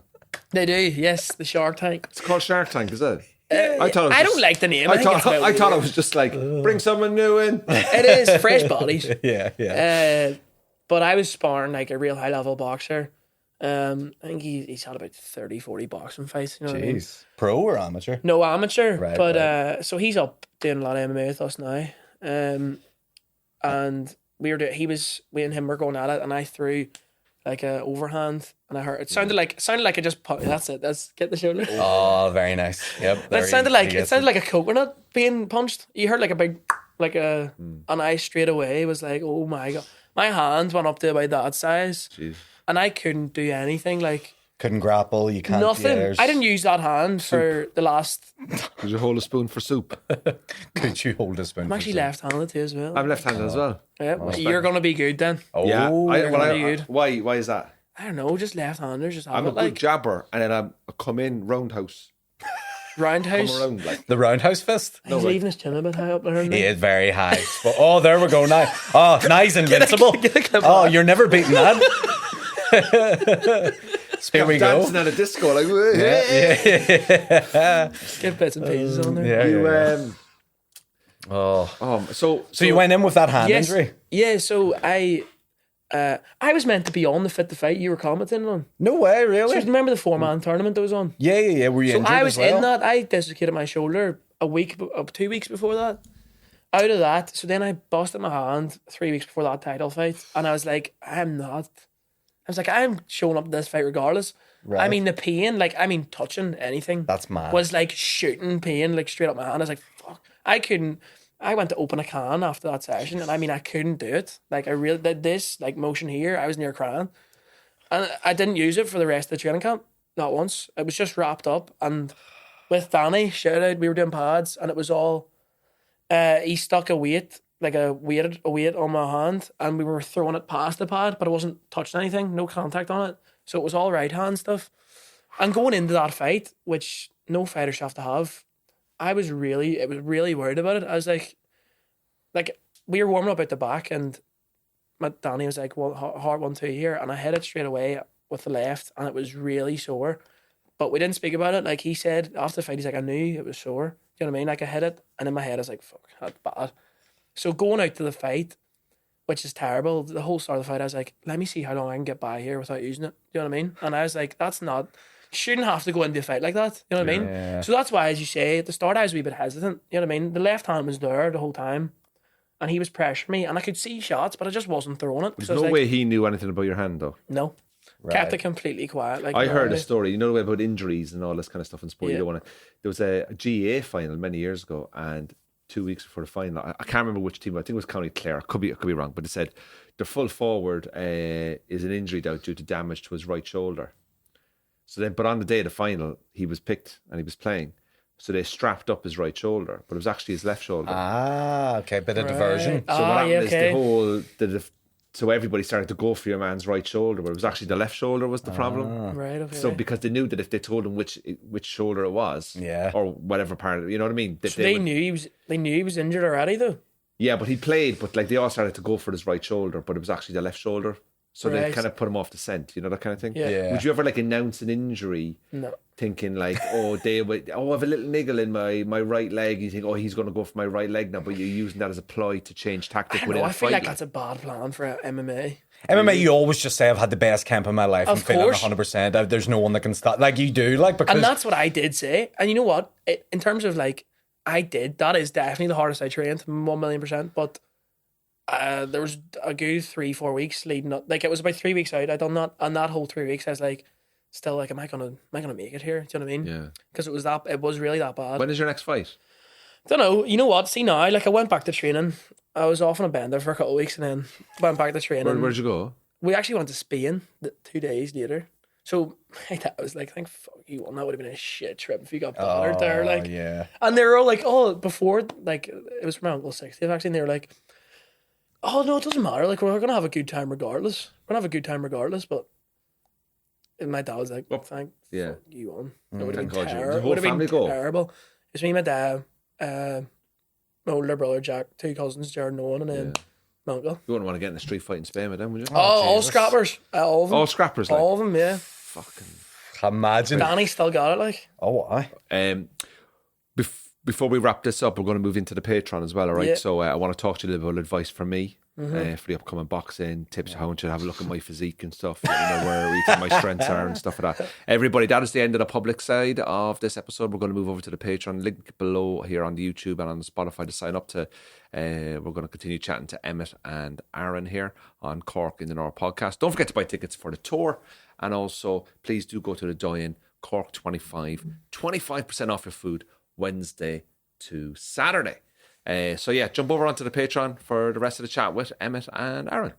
Speaker 1: they?
Speaker 4: They do, yes. The Shark Tank.
Speaker 1: It's called Shark Tank, is it? I thought it was
Speaker 4: I
Speaker 1: just-
Speaker 4: don't like the name.
Speaker 1: I
Speaker 4: think it's a bit
Speaker 1: thought
Speaker 4: weird.
Speaker 1: it was just like bring someone new in.
Speaker 4: It is fresh bodies.
Speaker 2: Yeah.
Speaker 4: But I was sparring like a real high level boxer. I think he's had about 30, 40 boxing fights. You know what I mean?
Speaker 2: Jeez. Pro or amateur?
Speaker 4: No amateur,
Speaker 2: Right,
Speaker 4: but so he's up doing a lot of MMA with us now. And we and him were going at it, and I threw like a overhand, and I heard it sounded like I just put. That's it. That's get the shoulder.
Speaker 2: Oh, very nice. Yep.
Speaker 4: It sounded like a coconut being punched. You heard like a big, and I straight away was like, oh my god, my hands went up to about that size,
Speaker 1: Jeez.
Speaker 4: and I couldn't do anything. Like
Speaker 2: Couldn't grapple. You can't.
Speaker 4: nothing.
Speaker 2: Yeah,
Speaker 4: I didn't use that hand for the last.
Speaker 1: Did you hold a spoon for soup?
Speaker 2: Could you hold a spoon?
Speaker 4: I'm
Speaker 2: for
Speaker 4: actually
Speaker 2: soup?
Speaker 4: left-handed too as well.
Speaker 1: I'm left-handed as well.
Speaker 4: Yeah, you're gonna be good then.
Speaker 2: Oh,
Speaker 1: Yeah.
Speaker 4: gonna be good.
Speaker 1: Why is that?
Speaker 4: I don't know, just left-handers just have
Speaker 1: I'm a
Speaker 4: it
Speaker 1: good
Speaker 4: like
Speaker 1: jabber, and then I come in roundhouse, come
Speaker 4: roundhouse.
Speaker 1: around like.
Speaker 2: The roundhouse fist.
Speaker 4: He's leaving his chin a bit high up there.
Speaker 2: He is very high. But, oh, there we go now. Oh, nice invincible. Oh, you're never beating that. Here we go.
Speaker 1: Dancing at a disco, like
Speaker 4: Get bits and pieces on there.
Speaker 2: Yeah,
Speaker 1: you.
Speaker 2: yeah.
Speaker 1: So
Speaker 2: You went in with that hand injury?
Speaker 4: Yeah, so I was meant to be on the Fit to Fight you were commenting on.
Speaker 2: No way, really?
Speaker 4: So remember the 4-man tournament that was on?
Speaker 2: Yeah. Were you
Speaker 4: So
Speaker 2: injured
Speaker 4: I was
Speaker 2: as well?
Speaker 4: in that. I dislocated my shoulder 2 weeks before that. Out of that, so then I busted my hand 3 weeks before that title fight, and I was like, I'm showing up to this fight regardless.
Speaker 2: Right.
Speaker 4: I mean, the pain, touching anything.
Speaker 2: That's mad.
Speaker 4: Was like shooting pain, like straight up my hand. I was like, fuck. I went to open a can after that session, and I couldn't do it. Like, I really did this, like, motion here. I was near crying. And I didn't use it for the rest of the training camp. Not once. It was just wrapped up. And with Danny, shout out, we were doing pads, and it was all, he stuck a weight on my hand, and we were throwing it past the pad, but it wasn't touching anything, no contact on it. So it was all right hand stuff. And going into that fight, which no fighters have to have, I was really worried about it. I was like we were warming up at the back, and Danny was like, well, hard 1-2 here, and I hit it straight away with the left, and it was really sore. But we didn't speak about it. Like he said after the fight, he's like, I knew it was sore. You know what I mean? Like I hit it, and in my head I was like, fuck, that's bad. So going out to the fight, which is terrible, the whole start of the fight, I was like, let me see how long I can get by here without using it. You know what I mean? And I was like, shouldn't have to go into a fight like that. You know what I mean? So that's why, as you say, at the start I was a wee bit hesitant. You know what I mean? The left hand was there the whole time, and he was pressuring me, and I could see shots, but I just wasn't throwing it.
Speaker 1: there's
Speaker 4: So I
Speaker 1: no
Speaker 4: was
Speaker 1: way he knew anything about your hand, though.
Speaker 4: no. Kept it completely quiet. Like
Speaker 1: I heard
Speaker 4: no.
Speaker 1: a story, you know the way about injuries and all this kind of stuff in sport.
Speaker 4: Yeah.
Speaker 1: You don't want to. There was a GAA final many years ago, and 2 weeks before the final, I can't remember which team. I think it was County Clare. I could be wrong, but it said the full forward is an injury due to damage to his right shoulder. So then, but on the day of the final, he was picked and he was playing. So they strapped up his right shoulder, but it was actually his left shoulder.
Speaker 2: Ah, okay, bit of diversion.
Speaker 1: So what happened is the whole so everybody started to go for your man's right shoulder, but it was actually the left shoulder was the problem.
Speaker 4: Right, okay.
Speaker 1: So because they knew that if they told him which shoulder it was, or whatever part of it, you know what I mean?
Speaker 4: They knew he was injured already though.
Speaker 1: Yeah, but he played, but like they all started to go for his right shoulder, but it was actually the left shoulder. So they kind of put him off the scent, you know, that kind of thing.
Speaker 4: Yeah.
Speaker 1: Would you ever like announce an injury?
Speaker 4: No.
Speaker 1: Thinking like, I have a little niggle in my right leg. You think, he's going to go for my right leg now, but you're using that as a ploy to change tactic within a
Speaker 4: I feel
Speaker 1: fight.
Speaker 4: like that's a bad plan for MMA.
Speaker 2: MMA, you always just say, I've had the best camp of my life. I'm
Speaker 4: Of
Speaker 2: feeling
Speaker 4: course.
Speaker 2: 100%. There's no one that can stop. Like you do, like, because...
Speaker 4: And that's what I did say. And you know what? In terms of like, that is definitely the hardest I trained, 1,000,000%. But there was a good 3-4 weeks leading up. Like it was about 3 weeks out. I done that, and that whole 3 weeks I was like, still like, am I gonna make it here? Do you know what I mean?
Speaker 1: Yeah.
Speaker 4: Because it was really that bad.
Speaker 1: When is your next fight?
Speaker 4: Don't know. You know what? See now, like I went back to training. I was off on a bender for a couple of weeks, and then went back to training.
Speaker 1: Where'd you go?
Speaker 4: We actually went to Spain 2 days later. So I was like, thank fuck you, that would have been a shit trip if you got battered there. Like,
Speaker 2: yeah.
Speaker 4: and they were all like, before, like, it was for my uncle's 60th actually, and they were like, oh no, it doesn't matter. Like, we're gonna have a good time regardless. But and my dad was like, thank fuck you on. It would have been terrible.
Speaker 1: The whole family go?
Speaker 4: Terrible. It's me, my dad, my older brother Jack, 2 cousins, Jared and Owen, and then my uncle.
Speaker 1: You wouldn't want to get in a street fight in Spain with them, would you?
Speaker 4: All scrappers. All of them.
Speaker 1: All scrappers, like?
Speaker 4: All of them, yeah.
Speaker 1: Fucking...
Speaker 2: Imagine.
Speaker 4: Danny still got it, like.
Speaker 2: Oh, why?
Speaker 1: Before we wrap this up, we're going to move into the Patreon as well, all right?
Speaker 4: Yeah.
Speaker 1: So I want to talk to you a little bit about advice from me for the upcoming boxing, tips how I should have a look at my physique and stuff, where we think my strengths are and stuff like that. Everybody, that is the end of the public side of this episode. We're going to move over to the Patreon, link below here on the YouTube and on the Spotify to sign up to. We're going to continue chatting to Emmet and Aaron here on Cork in the North podcast. Don't forget to buy tickets for the tour, and also please do go to the Doyen Cork 25 25% off your food Wednesday to Saturday. So yeah, jump over onto the Patreon for the rest of the chat with Emmet and Aaron.